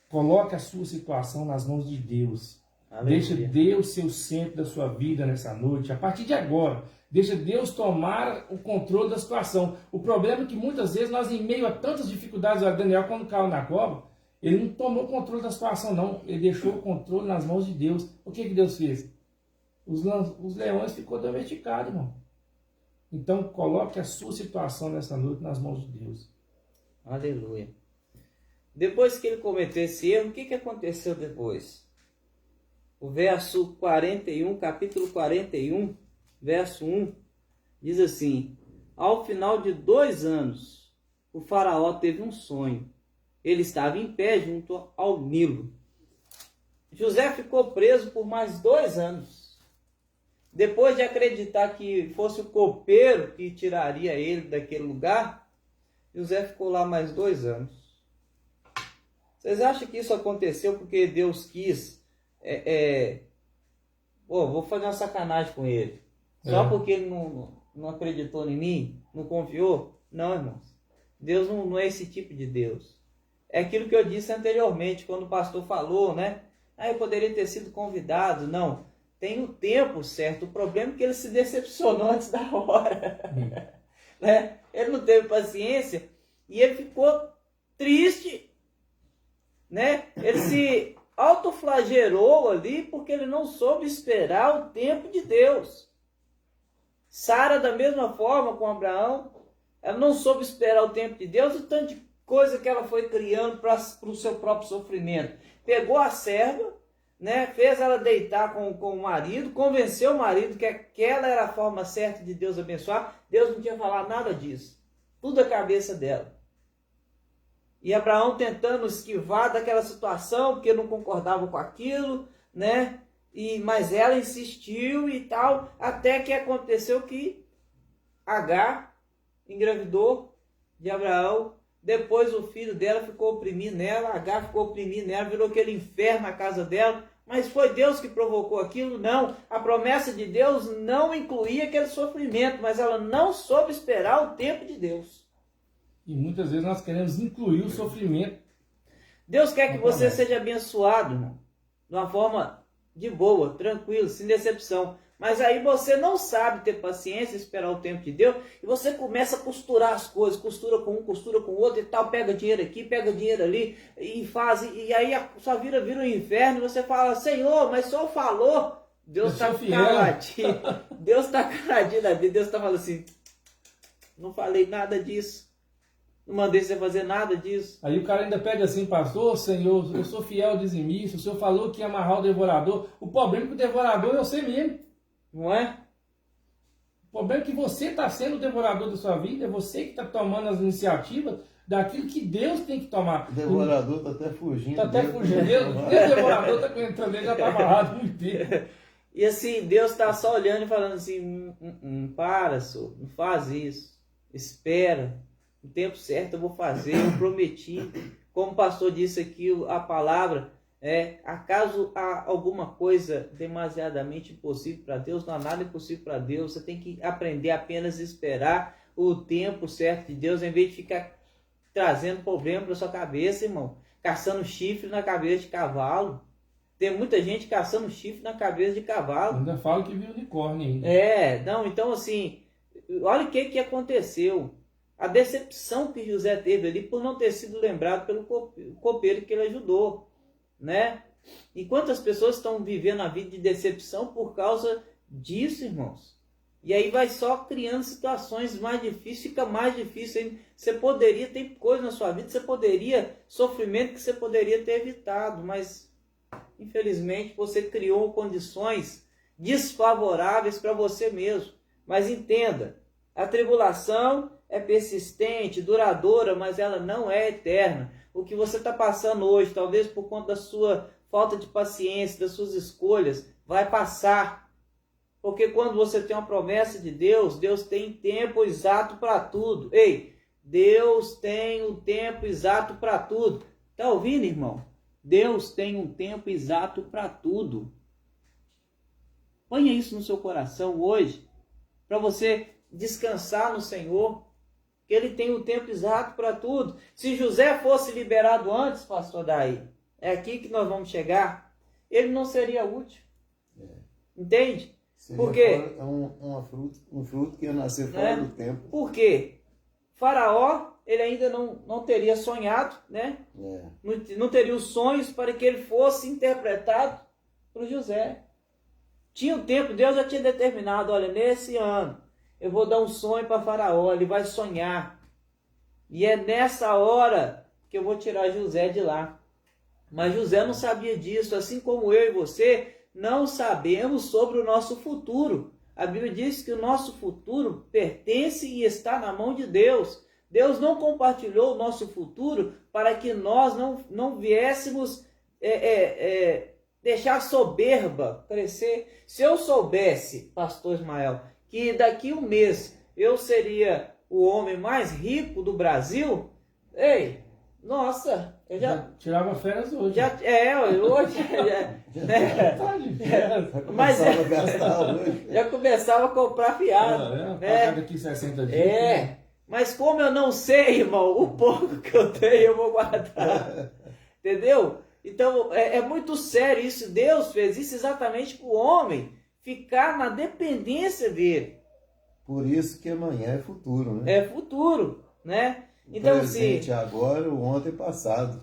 Coloque a sua situação nas mãos de Deus. Aleluia. Deixa Deus ser o centro da sua vida nessa noite. A partir de agora, deixa Deus tomar o controle da situação. O problema é que muitas vezes nós, em meio a tantas dificuldades, o Daniel, quando caiu na cova, ele não tomou o controle da situação, não. Ele deixou o controle nas mãos de Deus. O que Deus fez? Os leões ficou domesticados, irmão. Então, coloque a sua situação nessa noite nas mãos de Deus. Aleluia. Depois que ele cometeu esse erro, o que aconteceu depois? O verso 41, capítulo 41, verso 1, diz assim: ao final de 2 anos, o faraó teve um sonho. Ele estava em pé junto ao Nilo. José ficou preso por mais 2 anos. Depois de acreditar que fosse o copeiro que tiraria ele daquele lugar, José ficou lá mais 2 anos. Vocês acham que isso aconteceu porque Deus quis... vou fazer uma sacanagem com ele. Só porque ele não acreditou em mim, não confiou? Não, irmãos. Deus não é esse tipo de Deus. É aquilo que eu disse anteriormente, quando o pastor falou, né? Eu poderia ter sido convidado. Não, tem o tempo certo. O problema é que ele se decepcionou antes da hora. Né? Ele não teve paciência e ele ficou triste, né? Ele se autoflagelou ali porque ele não soube esperar o tempo de Deus. Sara, da mesma forma com Abraão, ela não soube esperar o tempo de Deus, o tanto de coisa que ela foi criando para o seu próprio sofrimento. Pegou a serva, né, fez ela deitar com o marido, convenceu o marido que aquela era a forma certa de Deus abençoar. Deus não tinha falado nada disso. Tudo a cabeça dela. E Abraão tentando esquivar daquela situação, porque não concordava com aquilo, né? Mas ela insistiu e tal, até que aconteceu que Agar engravidou de Abraão. Depois o filho dela ficou oprimindo nela, Agar ficou oprimindo nela, virou aquele inferno na casa dela. Mas foi Deus que provocou aquilo? Não. A promessa de Deus não incluía aquele sofrimento, mas ela não soube esperar o tempo de Deus. E muitas vezes nós queremos incluir o sofrimento. Deus quer que você seja abençoado, irmão, de uma forma de boa, tranquilo, sem decepção. Mas aí você não sabe ter paciência, esperar o tempo de Deus, e você começa a costurar as coisas, costura com um, costura com o outro e tal, pega dinheiro aqui, pega dinheiro ali, e faz, e aí a sua vida vira um inferno, e você fala, Senhor, mas só falou, Deus está caladinho, Deus está caladinho na vida, Deus está falando assim, não falei nada disso. Não mandei você fazer nada disso. Aí o cara ainda pede assim, pastor, Senhor, eu sou fiel dizimista, o Senhor falou que ia amarrar o devorador. O problema é que o devorador é você mesmo. Não é? problema é que você está sendo o devorador da sua vida, é você que está tomando as iniciativas daquilo que Deus tem que tomar. O devorador está até fugindo. Está até fugindo. Deus, o devorador está entrando, ele já está amarrado há muito tempo. E assim, Deus está só olhando e falando assim, para, senhor, não faz isso, espera, no tempo certo eu vou fazer, eu prometi. Como o pastor disse aqui, a palavra, acaso há alguma coisa demasiadamente impossível para Deus? Não há nada impossível para Deus. Você tem que aprender apenas a esperar o tempo certo de Deus, em vez de ficar trazendo problema para sua cabeça, irmão. Caçando chifre na cabeça de cavalo. Tem muita gente caçando chifre na cabeça de cavalo. Ainda falo que viu unicórnio ainda. Não, então assim, olha o que aconteceu. A decepção que José teve ali por não ter sido lembrado pelo copeiro que ele ajudou, né? E quantas pessoas estão vivendo a vida de decepção por causa disso, irmãos? E aí vai só criando situações mais difíceis, fica mais difícil ainda. Você poderia ter coisa na sua vida, sofrimento que você poderia ter evitado, mas infelizmente você criou condições desfavoráveis para você mesmo. Mas entenda, a tribulação é persistente, duradoura, mas ela não é eterna. O que você está passando hoje, talvez por conta da sua falta de paciência, das suas escolhas, vai passar. Porque quando você tem uma promessa de Deus, Deus tem tempo exato para tudo. Ei, Deus tem o tempo exato para tudo. Está ouvindo, irmão? Deus tem um tempo exato para tudo. Ponha isso no seu coração hoje, para você descansar no Senhor, que Ele tem o tempo exato para tudo. Se José fosse liberado antes, pastor Daí, é aqui que nós vamos chegar, ele não seria útil. Entende? Seria Porque um fruto que ia nascer fora do tempo. Por quê? Faraó, ele ainda não teria sonhado, né? Não teria os sonhos para que ele fosse interpretado por José. Tinha o tempo, Deus já tinha determinado, olha, nesse ano eu vou dar um sonho para Faraó, ele vai sonhar. E é nessa hora que eu vou tirar José de lá. Mas José não sabia disso, assim como eu e você não sabemos sobre o nosso futuro. A Bíblia diz que o nosso futuro pertence e está na mão de Deus. Deus não compartilhou o nosso futuro para que nós não viéssemos deixar a soberba crescer. Se eu soubesse, pastor Ismael, que daqui a um mês eu seria o homem mais rico do Brasil, nossa, eu já tirava férias hoje. Hoje. Mas já começava a comprar fiado. Pagar daqui 60 dias. Mas como eu não sei, irmão, o pouco que eu tenho eu vou guardar. Entendeu? Então é muito sério isso. Deus fez isso exatamente para o homem ficar na dependência dele. Por isso que amanhã é futuro, né? É futuro, né? Então, presente agora, o ontem passado.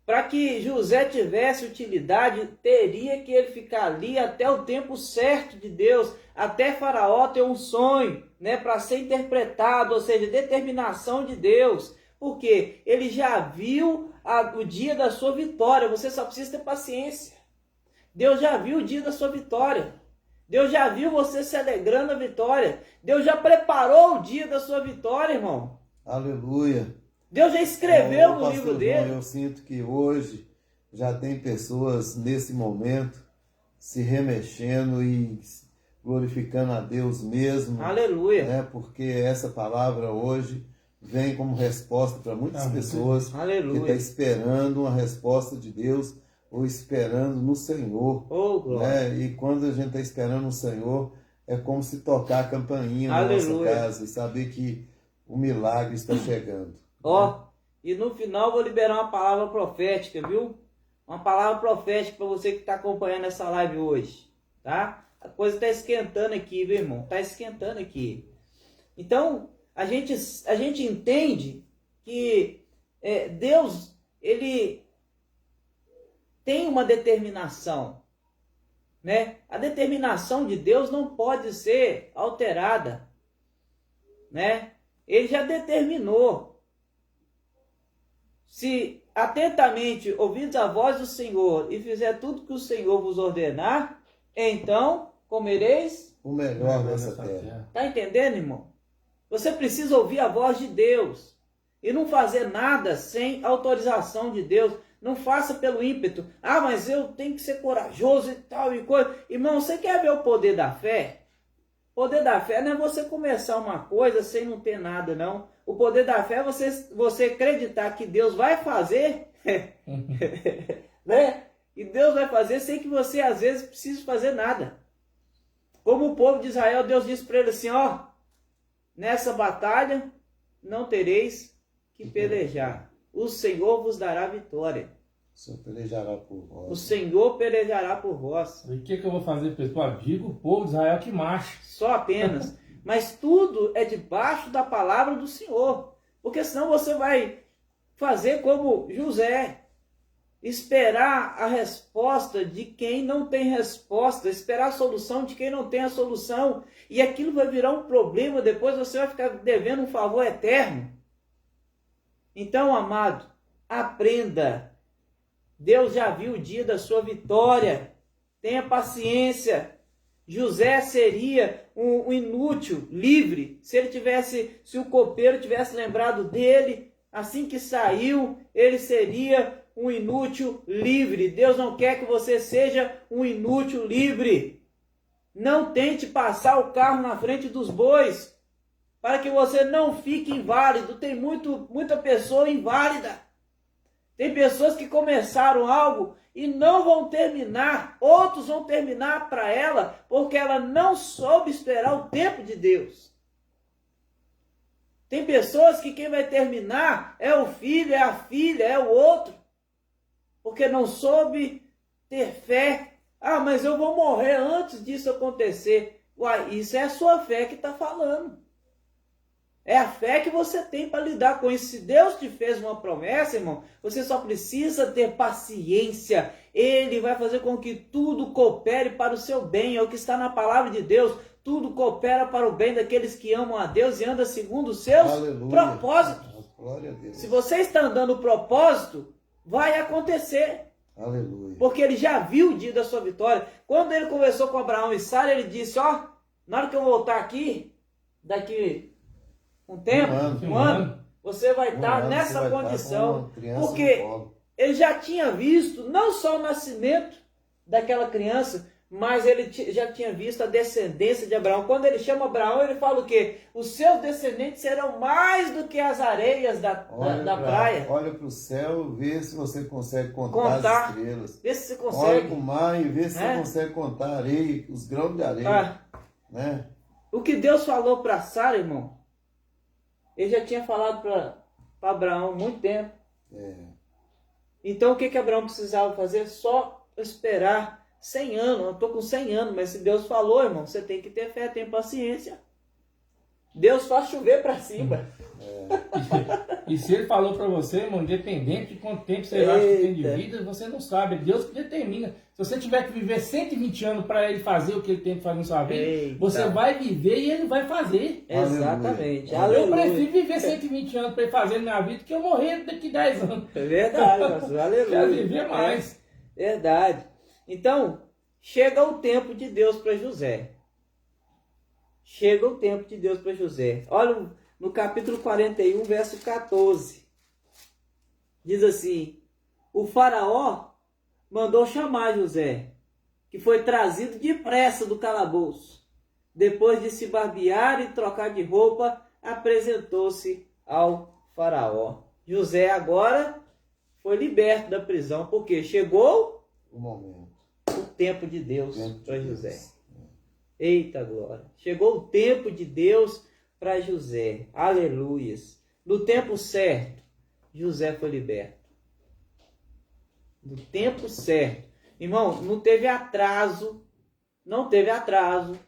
Para que José tivesse utilidade, teria que ele ficar ali até o tempo certo de Deus, até Faraó ter um sonho, né, para ser interpretado, ou seja, determinação de Deus. Porque ele já viu o dia da sua vitória, você só precisa ter paciência. Deus já viu o dia da sua vitória. Deus já viu você se alegrando na vitória. Deus já preparou o dia da sua vitória, irmão. Aleluia. Deus já escreveu no livro dele. Eu sinto que hoje já tem pessoas nesse momento se remexendo e glorificando a Deus mesmo. Aleluia. Né? Porque essa palavra hoje vem como resposta para muitas pessoas que estão esperando uma resposta de Deus ou esperando no Senhor. Né? E quando a gente está esperando no Senhor, é como se tocar a campainha na nossa casa e saber que o milagre está chegando. E no final vou liberar uma palavra profética, viu? Uma palavra profética para você que está acompanhando essa live hoje, tá? A coisa está esquentando aqui, viu, irmão? Está esquentando aqui. Então, a gente entende que Deus, ele tem uma determinação, né? A determinação de Deus não pode ser alterada, né? Ele já determinou. Se atentamente ouvirdes a voz do Senhor e fizer tudo que o Senhor vos ordenar, então comereis o melhor dessa terra. Tá entendendo, irmão? Você precisa ouvir a voz de Deus e não fazer nada sem autorização de Deus. Não faça pelo ímpeto. Ah, mas eu tenho que ser corajoso e tal e coisa. Irmão, você quer ver o poder da fé? O poder da fé não é você começar uma coisa sem não ter nada, não. O poder da fé é você acreditar que Deus vai fazer, né? E Deus vai fazer sem que você, às vezes, precise fazer nada. Como o povo de Israel, Deus disse para ele assim, ó, nessa batalha não tereis que pelejar. O Senhor vos dará vitória. O Senhor pelejará por vós. O Senhor pelejará por vós. E o que eu vou fazer, pessoal? Digo o povo de Israel que marche. Só apenas. Mas tudo é debaixo da palavra do Senhor. Porque senão você vai fazer como José. Esperar a resposta de quem não tem resposta. Esperar a solução de quem não tem a solução. E aquilo vai virar um problema. Depois você vai ficar devendo um favor eterno. Então, amado, aprenda. Deus já viu o dia da sua vitória. Tenha paciência. José seria um inútil, livre, se o copeiro tivesse lembrado dele, assim que saiu, ele seria um inútil livre. Deus não quer que você seja um inútil livre. Não tente passar o carro na frente dos bois, para que você não fique inválido. Tem muita pessoa inválida. Tem pessoas que começaram algo e não vão terminar. Outros vão terminar para ela porque ela não soube esperar o tempo de Deus. Tem pessoas que quem vai terminar é o filho, é a filha, é o outro. Porque não soube ter fé. Ah, mas eu vou morrer antes disso acontecer. Uai, isso é a sua fé que está falando. É a fé que você tem para lidar com isso. Se Deus te fez uma promessa, irmão, você só precisa ter paciência. Ele vai fazer com que tudo coopere para o seu bem. É o que está na palavra de Deus. Tudo coopera para o bem daqueles que amam a Deus e andam segundo os seus propósitos. Glória a Deus. Se você está andando no propósito, vai acontecer. Aleluia. Porque ele já viu o dia da sua vitória. Quando ele conversou com Abraão e Sara, ele disse, ó, na hora que eu voltar aqui, daqui um tempo, um ano, você vai estar nessa condição. Porque ele já tinha visto não só o nascimento daquela criança, mas ele já tinha visto a descendência de Abraão. Quando ele chama Abraão, ele fala o quê? Os seus descendentes serão mais do que as areias da praia. Olha para o céu e vê se você consegue contar as estrelas. Vê se você consegue. Olha para o mar e vê se você consegue contar a areia, os grãos de areia. Né? O que Deus falou para Sara, irmão, ele já tinha falado para Abraão há muito tempo. Então o que Abraão precisava fazer? Só esperar 100 anos. Eu estou com 100 anos, mas se Deus falou, irmão, você tem que ter fé, tem paciência. Deus faz chover para cima. E se ele falou para você, irmão, independente de quanto tempo você acha que tem de vida, você não sabe. É Deus que determina. Se você tiver que viver 120 anos para ele fazer o que ele tem que fazer na sua vida, você vai viver e ele vai fazer. Exatamente. Eu prefiro viver 120 anos para ele fazer na minha vida que eu morrer daqui 10 anos. É verdade, pastor. Aleluia. Quero viver mais. Verdade. Então, chega o tempo de Deus para José. Chega o tempo de Deus para José. Olha no capítulo 41, verso 14. Diz assim: o faraó mandou chamar José, que foi trazido depressa do calabouço. Depois de se barbear e trocar de roupa, apresentou-se ao faraó. José agora foi liberto da prisão, porque chegou o momento, o tempo de Deus para José. Eita glória! Chegou o tempo de Deus para José. Aleluias! No tempo certo, José foi liberto. No tempo certo. Irmão, não teve atraso. Não teve atraso.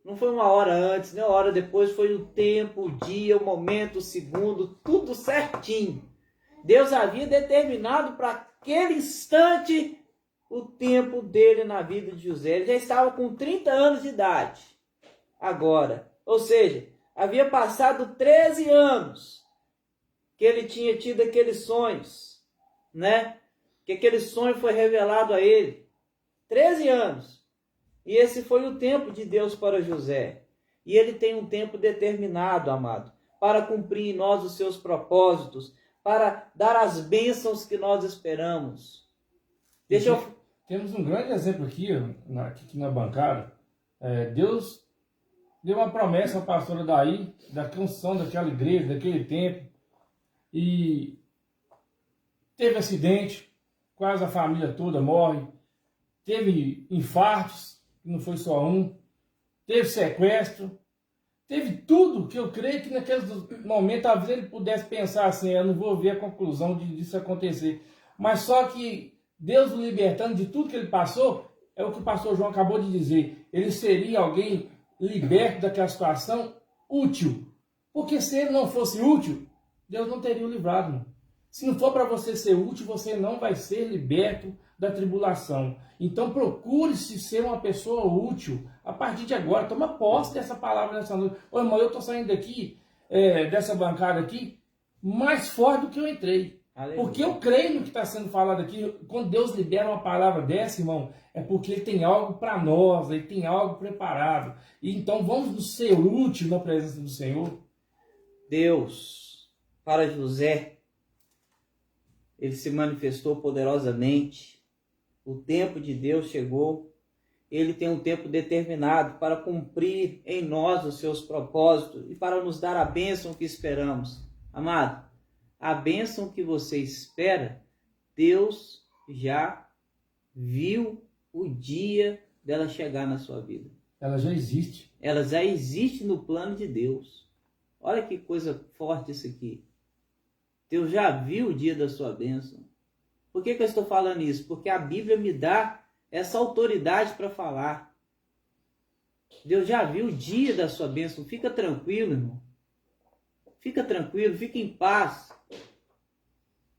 Não foi uma hora antes, nem uma hora depois. Foi o tempo, o dia, o momento, o segundo. Tudo certinho. Deus havia determinado para aquele instante o tempo dele na vida de José. Ele já estava com 30 anos de idade. Agora. Ou seja, havia passado 13 anos que ele tinha tido aqueles sonhos, né? Que aquele sonho foi revelado a ele. 13 anos. E esse foi o tempo de Deus para José. E ele tem um tempo determinado, amado, para cumprir em nós os seus propósitos, para dar as bênçãos que nós esperamos. Temos um grande exemplo aqui na bancada. Deus deu uma promessa à pastora Daí, da construção daquela igreja, daquele templo. E teve acidente, quase a família toda morre. Teve infartos, não foi só um. Teve sequestro. Teve tudo que eu creio que naquele momento talvez ele pudesse pensar assim, eu não vou ver a conclusão disso acontecer. Mas só que Deus o libertando de tudo que ele passou, é o que o pastor João acabou de dizer. Ele seria alguém liberto daquela situação útil. Porque se ele não fosse útil, Deus não teria o livrado. Irmão. Se não for para você ser útil, você não vai ser liberto da tribulação. Então procure-se ser uma pessoa útil a partir de agora. Toma posse dessa palavra nessa noite. Ô irmão, eu estou saindo daqui, dessa bancada aqui, mais forte do que eu entrei. Aleluia. Porque eu creio no que está sendo falado aqui. Quando Deus libera uma palavra dessa, irmão, é porque Ele tem algo para nós, Ele tem algo preparado. E então vamos nos ser útil na presença do Senhor. Deus, para José, Ele se manifestou poderosamente. O tempo de Deus chegou. Ele tem um tempo determinado para cumprir em nós os seus propósitos e para nos dar a bênção que esperamos. Amado, a bênção que você espera, Deus já viu o dia dela chegar na sua vida. Ela já existe. Ela já existe no plano de Deus. Olha que coisa forte isso aqui. Deus já viu o dia da sua bênção. Por que eu estou falando isso? Porque a Bíblia me dá essa autoridade para falar. Deus já viu o dia da sua bênção. Fica tranquilo, irmão. Fica tranquilo, fica em paz.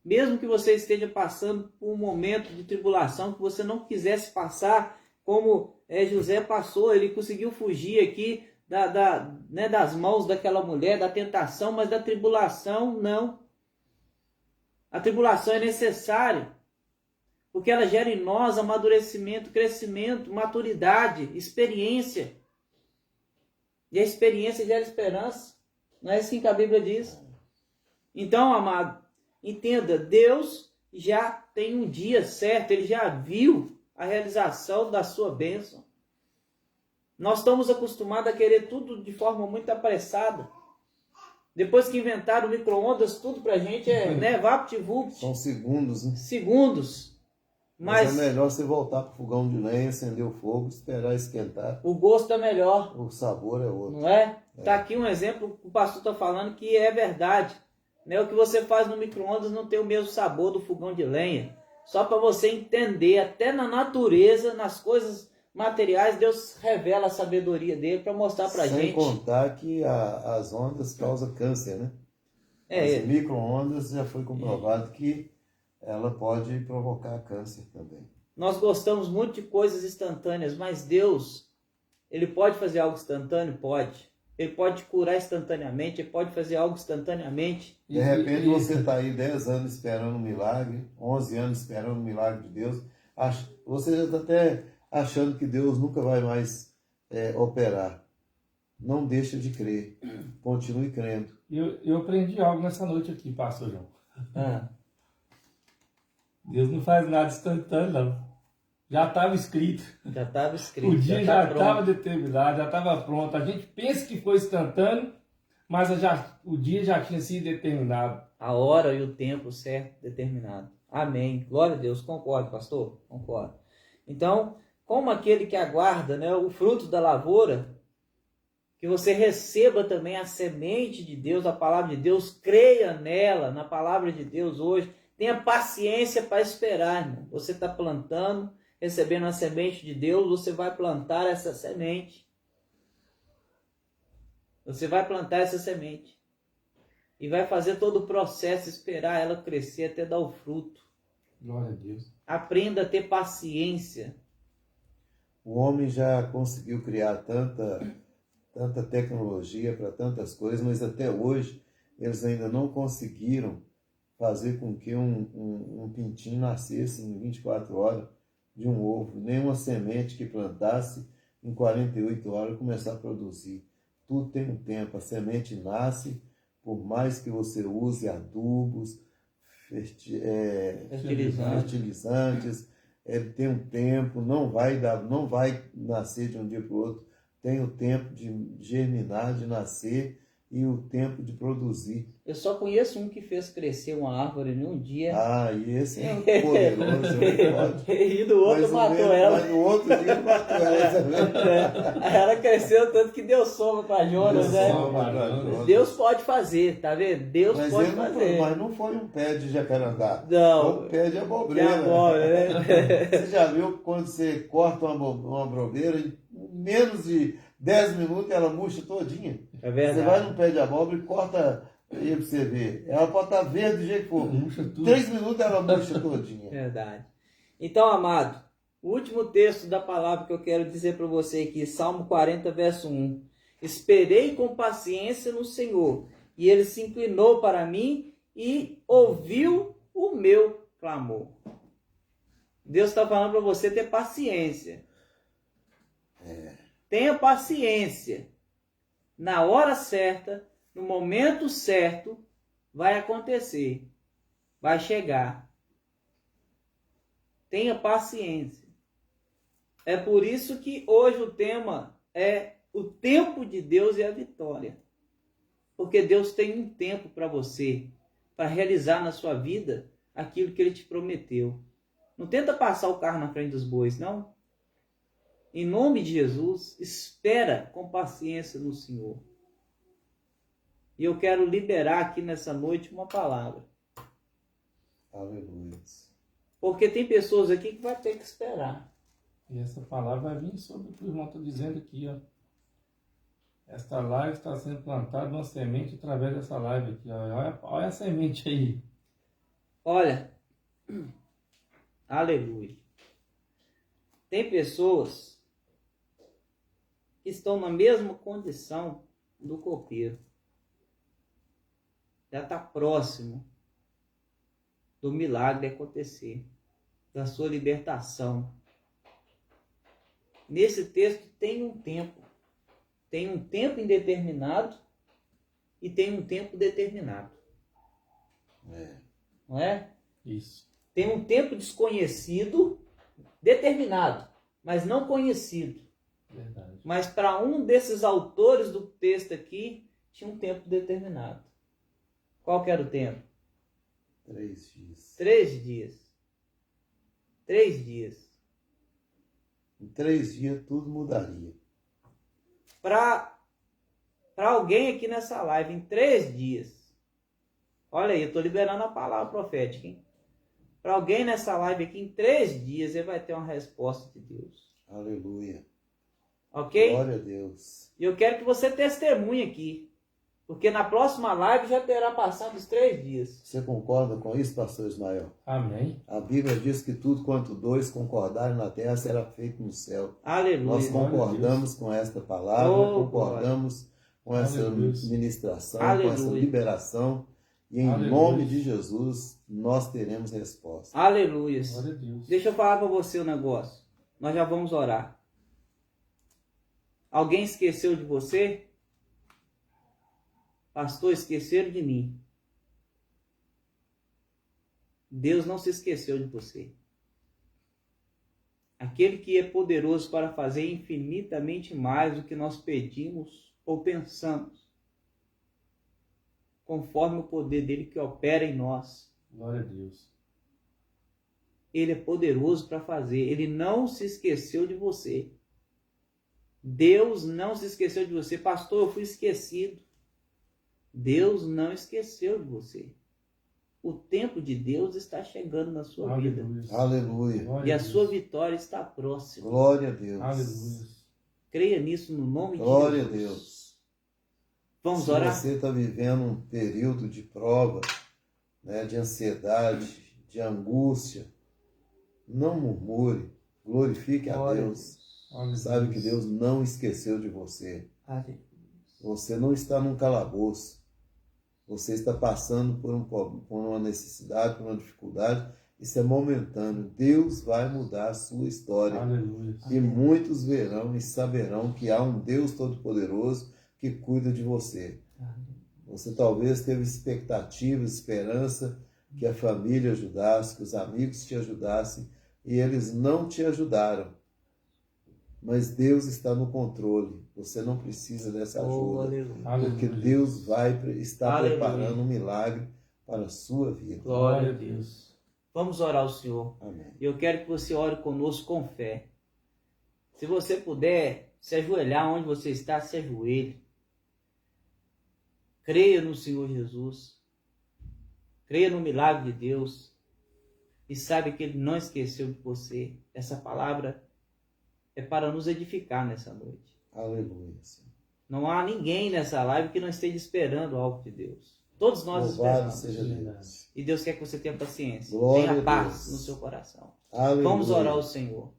Mesmo que você esteja passando por um momento de tribulação que você não quisesse passar, como José passou, ele conseguiu fugir aqui das mãos daquela mulher, da tentação, mas da tribulação não. A tribulação é necessária, porque ela gera em nós amadurecimento, crescimento, maturidade, experiência. E a experiência gera esperança. Não é assim que a Bíblia diz? Então, amado, entenda, Deus já tem um dia certo, Ele já viu a realização da sua bênção. Nós estamos acostumados a querer tudo de forma muito apressada. Depois que inventaram o micro-ondas, tudo pra gente é vapt-vupt. São segundos, né? Segundos. Mas é melhor você voltar pro fogão de lenha, acender o fogo, esperar esquentar. O gosto é melhor. O sabor é outro. Não é? Tá aqui um exemplo que o pastor está falando que é verdade. Né? O que você faz no micro-ondas não tem o mesmo sabor do fogão de lenha. Só para você entender, até na natureza, nas coisas materiais, Deus revela a sabedoria dele para mostrar para gente. Sem contar que as ondas causam câncer, né? As micro-ondas já foi comprovado que ela pode provocar câncer também. Nós gostamos muito de coisas instantâneas, mas Deus, Ele pode fazer algo instantâneo? Pode. Ele pode curar instantaneamente, Ele pode fazer algo instantaneamente. De repente você está aí 10 anos esperando um milagre, 11 anos esperando um milagre de Deus. Você já está até achando que Deus nunca vai mais operar. Não deixa de crer. Continue crendo. Eu aprendi algo nessa noite aqui, pastor João. Deus não faz nada instantâneo, não. Já estava escrito. Já estava escrito. O dia já estava determinado, já estava pronto. A gente pensa que foi instantâneo, mas o dia já tinha sido determinado. A hora e o tempo certo determinado. Amém. Glória a Deus. Concordo, pastor? Concordo. Então, como aquele que aguarda, né, o fruto da lavoura, que você receba também a semente de Deus, a palavra de Deus, creia nela, na palavra de Deus hoje. Tenha paciência para esperar, irmão. Você está plantando, recebendo a semente de Deus, você vai plantar essa semente. Você vai plantar essa semente. E vai fazer todo o processo, esperar ela crescer até dar o fruto. Glória a Deus. Aprenda a ter paciência. O homem já conseguiu criar tanta tecnologia para tantas coisas, mas até hoje eles ainda não conseguiram fazer com que um pintinho nascesse em 24 horas de um ovo. Nenhuma semente que plantasse em 48 horas começar a produzir. Tudo tem um tempo. A semente nasce, por mais que você use adubos, fertilizantes, ele tem um tempo, não vai nascer de um dia para o outro. Tem o tempo de germinar, de nascer e o tempo de produzir. Eu só conheço um que fez crescer uma árvore em um dia. Ah, e esse é poderoso, ele pode. E do outro matou ela. Mas no outro dia ele matou ela também. Ela cresceu tanto que deu sombra para Jonas, né? Jonas. Deus pode fazer, tá vendo? Deus pode fazer. Mas não foi um pé de jacarandá. Não. Foi um pé de Que abobreira. abóbora, né? Você já viu quando você corta uma abobreira, em menos de 10 minutos ela murcha todinha? É Você verdade. vai num pé de abóbora e corta aí pra você ver. Ela pode estar verde do jeito que for. Murcha tudo. 3 minutos ela murcha todinha. Verdade. Então, amado, o último texto da palavra que eu quero dizer para você aqui, Salmo 40, verso 1. Esperei com paciência no Senhor, e ele se inclinou para mim e ouviu o meu clamor. Deus está falando para você ter paciência. Tenha paciência. Na hora certa, no momento certo, vai acontecer. Vai chegar. Tenha paciência. É por isso que hoje o tema é o tempo de Deus e a vitória. Porque Deus tem um tempo para você, para realizar na sua vida aquilo que Ele te prometeu. Não tenta passar o carro na frente dos bois, não. Em nome de Jesus, espera com paciência no Senhor. E eu quero liberar aqui nessa noite uma palavra. Aleluia. Porque tem pessoas aqui que vai ter que esperar. E essa palavra vai vir sobre o que o irmão está dizendo aqui, ó. Esta live está sendo plantada uma semente através dessa live aqui, ó. Olha a semente aí. Olha, aleluia. Tem pessoas que estão na mesma condição do copeiro. Já está próximo do milagre acontecer, da sua libertação. Nesse texto tem um tempo. Tem um tempo indeterminado e tem um tempo determinado. Não é? Isso. Tem um tempo desconhecido, determinado, mas não conhecido. Verdade. Mas para um desses autores do texto aqui, tinha um tempo determinado. Qual que era o tempo? 3 dias. 3 dias. 3 dias. Em 3 dias tudo mudaria. Para alguém aqui nessa live, em 3 dias. Olha aí, eu estou liberando a palavra profética, hein? Para alguém nessa live aqui, em 3 dias, ele vai ter uma resposta de Deus. Aleluia. Ok? Glória a Deus. E eu quero que você testemunhe aqui. Porque na próxima live já terá passado os 3 dias. Você concorda com isso, pastor Ismael? Amém. A Bíblia diz que tudo quanto 2 concordarem na terra será feito no céu. Aleluia. Nós concordamos com esta palavra, Oh, concordamos com essa Aleluia. ministração, Aleluia. com essa liberação. E em Aleluia. nome de Jesus, nós teremos resposta. Aleluia. Glória a Deus. Deixa eu falar para você um negócio. Nós já vamos orar. Alguém esqueceu de você? Pastor, esqueceram de mim. Deus não se esqueceu de você. Aquele que é poderoso para fazer infinitamente mais do que nós pedimos ou pensamos, conforme o poder dele que opera em nós. Glória a Deus. Ele é poderoso para fazer. Ele não se esqueceu de você. Deus não se esqueceu de você. Pastor, eu fui esquecido. Deus não esqueceu de você. O tempo de Deus está chegando na sua vida. Aleluia. Glória E a Deus. sua vitória está próxima. Glória a Deus. Aleluia. Creia nisso no nome de Glória a Jesus. Deus. Vamos Se orar? você está vivendo um período de prova, né, de ansiedade, de angústia, não murmure, glorifique a Glória a Deus. Glória a Sabe que Deus não esqueceu de você. Você não está num calabouço. Você está passando por uma necessidade, por uma dificuldade. Isso é momentâneo. Deus vai mudar a sua história. Aleluia. E muitos verão e saberão que há um Deus Todo-Poderoso que cuida de você. Você talvez teve expectativas, esperança que a família ajudasse, que os amigos te ajudassem, e eles não te ajudaram. Mas Deus está no controle. Você não precisa dessa Oh, ajuda. aleluia. Porque Deus vai estar Aleluia. preparando um milagre para a sua vida. Glória a Deus. Vamos orar ao Senhor. Amém. E eu quero que você ore conosco com fé. Se você puder se ajoelhar onde você está, se ajoelhe. Creia no Senhor Jesus. Creia no milagre de Deus. E sabe que Ele não esqueceu de você. Essa palavra é para nos edificar nessa noite. Aleluia, Senhor. Não há ninguém nessa live que não esteja esperando algo de Deus. Todos nós Louvado esperamos. seja Deus. E Deus quer que você tenha paciência. Glória tenha a paz Deus. no seu coração. Aleluia. Vamos orar ao Senhor.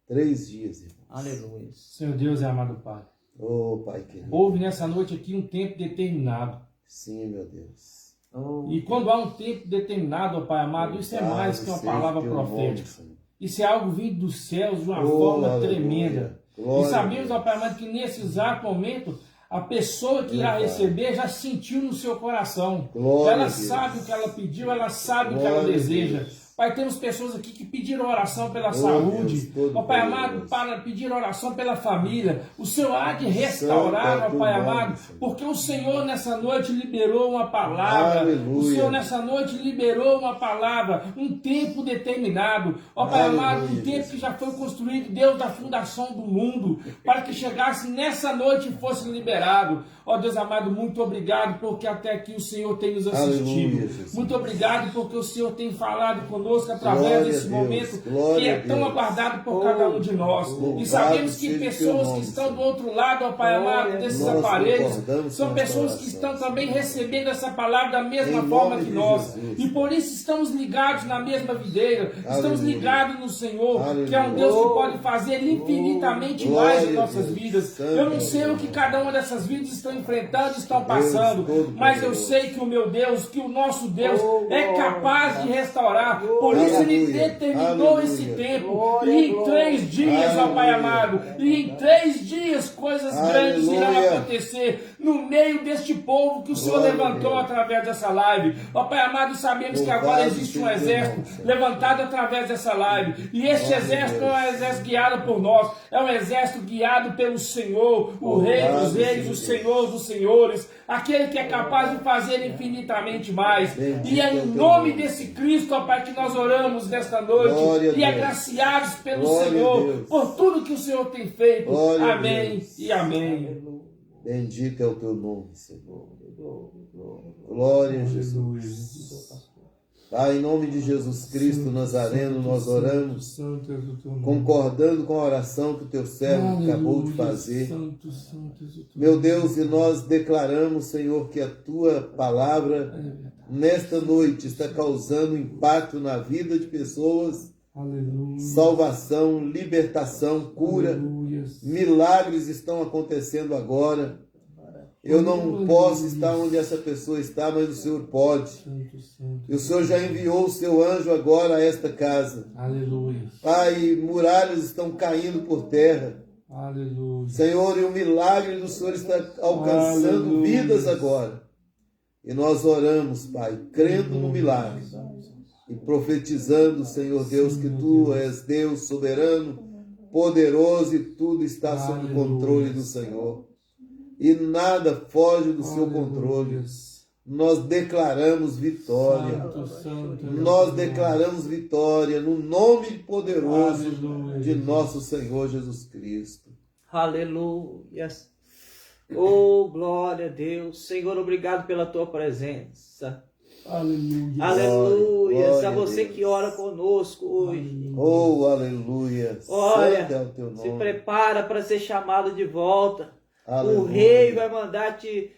3 dias, irmãos. Aleluia. Senhor Deus e amado Pai, Oh, Pai querido. houve nessa noite aqui um tempo determinado. Sim, meu Deus. Oh, E quando há um tempo determinado, ó Pai amado, isso é mais que uma Louvado palavra seja teu nome, profética. Senhor. Isso é algo vindo dos céus de uma Oh, forma aleluia. tremenda. Glória E sabemos, a ó Pai amado, que nesse exato momento, a pessoa que irá Pai. receber já sentiu no seu coração. Glória a Ela Deus. sabe o que ela pediu, ela sabe o que ela Glória a deseja. Deus. Pai, temos pessoas aqui que pediram oração pela Oh, saúde. Deus Todo-Poderoso. Ó Pai amado, para pedir oração pela família. O Senhor há de restaurar, Santo é ó Pai teu nome, amado, Senhor. porque o Senhor nessa noite liberou uma palavra. Aleluia. O Senhor nessa noite liberou uma palavra, um tempo determinado. Ó Pai Aleluia, amado, um tempo Jesus. que já foi construído, Deus, da fundação do mundo, para que chegasse nessa noite e fosse liberado. Ó Deus amado, muito obrigado, porque até aqui o Senhor tem nos assistido. Aleluia, Jesus. Muito obrigado, porque o Senhor tem falado conosco através Glória desse a Deus, momento glória que é a tão Deus. aguardado por cada um de nós. Louvado E sabemos que seja pessoas teu nome, que estão Senhor. do outro lado, ó Pai amado, desses Nós aparelhos, concordamos são com pessoas essa que oração, estão também Senhor. recebendo essa palavra da mesma Em forma nome que de nós. Jesus. E por isso estamos ligados na mesma videira. Estamos Aleluia. ligados no Senhor, Aleluia. que é um Deus que pode fazer infinitamente mais Glória em a nossas Deus. vidas. Santo Eu não é sei Deus. o que cada uma dessas vidas estão enfrentando, estão passando, Todo-Poderoso. mas eu sei que o meu Deus, que o nosso Deus é capaz de restaurar. Por isso Ele Aleluia. determinou Aleluia. esse tempo. E em 3 dias, ó Pai Aleluia. amado, e em 3 dias coisas grandes irão Aleluia. acontecer no meio deste povo que o Senhor Glória a levantou Deus. através dessa live. Ó Pai amado, sabemos que Louvado agora existe um seja teu exército nome, Senhor. levantado através dessa live. E este Glória a exército Deus. não é um exército guiado por nós, é um exército guiado pelo Senhor, o Louvado Rei dos Reis, seja o Deus. Senhor dos Senhores, aquele que é capaz de fazer infinitamente mais. Bendito E é é o em teu nome nome, desse Senhor. Cristo, ó Pai, que nós oramos nesta noite Glória a e Deus. agraciados pelo Glória a Senhor Deus. por tudo que o Senhor tem feito. Glória a Amém Deus. e amém. Bendito é o teu nome, Senhor. Glória a Jesus. Pai, em nome de Jesus Cristo Nazareno, nós oramos, Santo és o teu nome. concordando com a oração que o teu servo acabou de Aleluia. fazer. Santo és o teu Meu nome. Deus, e nós declaramos, Senhor, que a tua palavra nesta noite está causando impacto na vida de pessoas, Aleluia. salvação, libertação, cura, Aleluia. milagres estão acontecendo agora. Eu não posso estar onde essa pessoa está, mas o Senhor pode. Santo, santo. E o Senhor já enviou o seu anjo agora a esta casa. Aleluia. Pai, muralhas estão caindo por terra. Aleluia. Senhor, e o milagre do Senhor está alcançando Aleluia. vidas agora. E nós oramos, Pai, crendo no milagre e profetizando, Senhor Deus, que Tu és Deus soberano, poderoso e tudo está sob o Aleluia. controle do Senhor. E nada foge do seu controle. Nós declaramos vitória. Santo, santo. Nós declaramos vitória no nome poderoso Aleluia. de nosso Senhor Jesus Cristo. aleluia. Oh, glória a Deus. Senhor, obrigado pela tua presença. Aleluia. Aleluia. glória A a você Deus. que ora conosco hoje. Oh, aleluia. Olha, Santo é o teu se nome. prepara para ser chamado de volta. O Aleluia. rei vai mandar te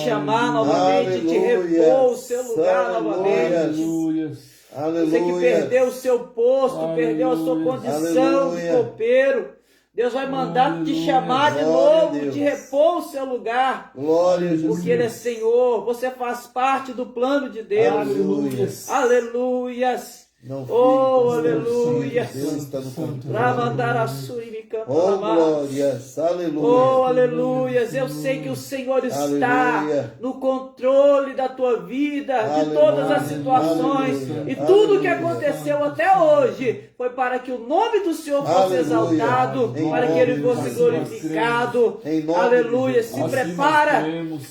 chamar novamente, te Aleluia. repor o seu lugar Aleluia. novamente. Aleluia. Você que Aleluia. perdeu o seu posto, Aleluia. perdeu a sua condição Aleluia. de copeiro. Deus vai mandar te Aleluia. chamar de Glória a novo, Deus. te repor o seu lugar. Glória a Jesus. Porque Ele é Senhor, você faz parte do plano de Deus. Aleluia. Aleluias. Não fique Oh, constrangido, aleluia. Deus está no controle. Lavandara surimica Oh, palamá. glórias, aleluia. Oh, aleluias. Eu sei que o Senhor está Aleluia. no controle da tua vida, de Aleluia. todas as situações. Aleluia. E tudo que Aleluia. aconteceu até hoje foi para que o nome do Senhor fosse Aleluia. exaltado, Em para que nome Ele de fosse Jesus. glorificado. Em nome Aleluia. de Se Jesus. prepara,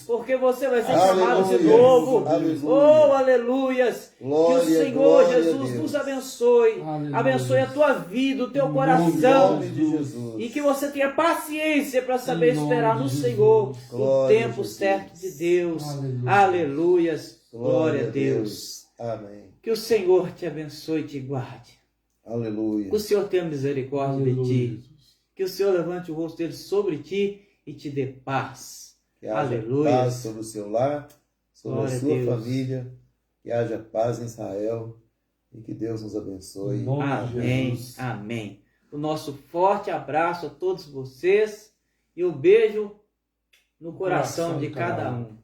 porque você vai ser chamado de novo. Aleluia. Oh, aleluias. Que o Glória, Senhor glória a Jesus Deus. nos abençoe. Aleluia. Abençoe a tua vida, o teu Em Em coração. nome de Jesus. E que você tenha paciência para saber Em nome esperar de no Jesus. Senhor, no Glória a tempo Jesus. certo de Deus. Aleluia. Aleluias. Glória a Deus. Amém. Que o Senhor te abençoe e te guarde. Aleluia. Que o Senhor tenha misericórdia de Aleluia, ti. Jesus. Que o Senhor levante o rosto dele sobre ti e te dê paz. Que haja Aleluia. paz sobre o seu lar, sobre Glória a a sua Deus. família. Que haja paz em Israel. E que Deus nos abençoe. Em nome de Amém. Jesus. Amém. O nosso forte abraço a todos vocês e o beijo no coração de cada um.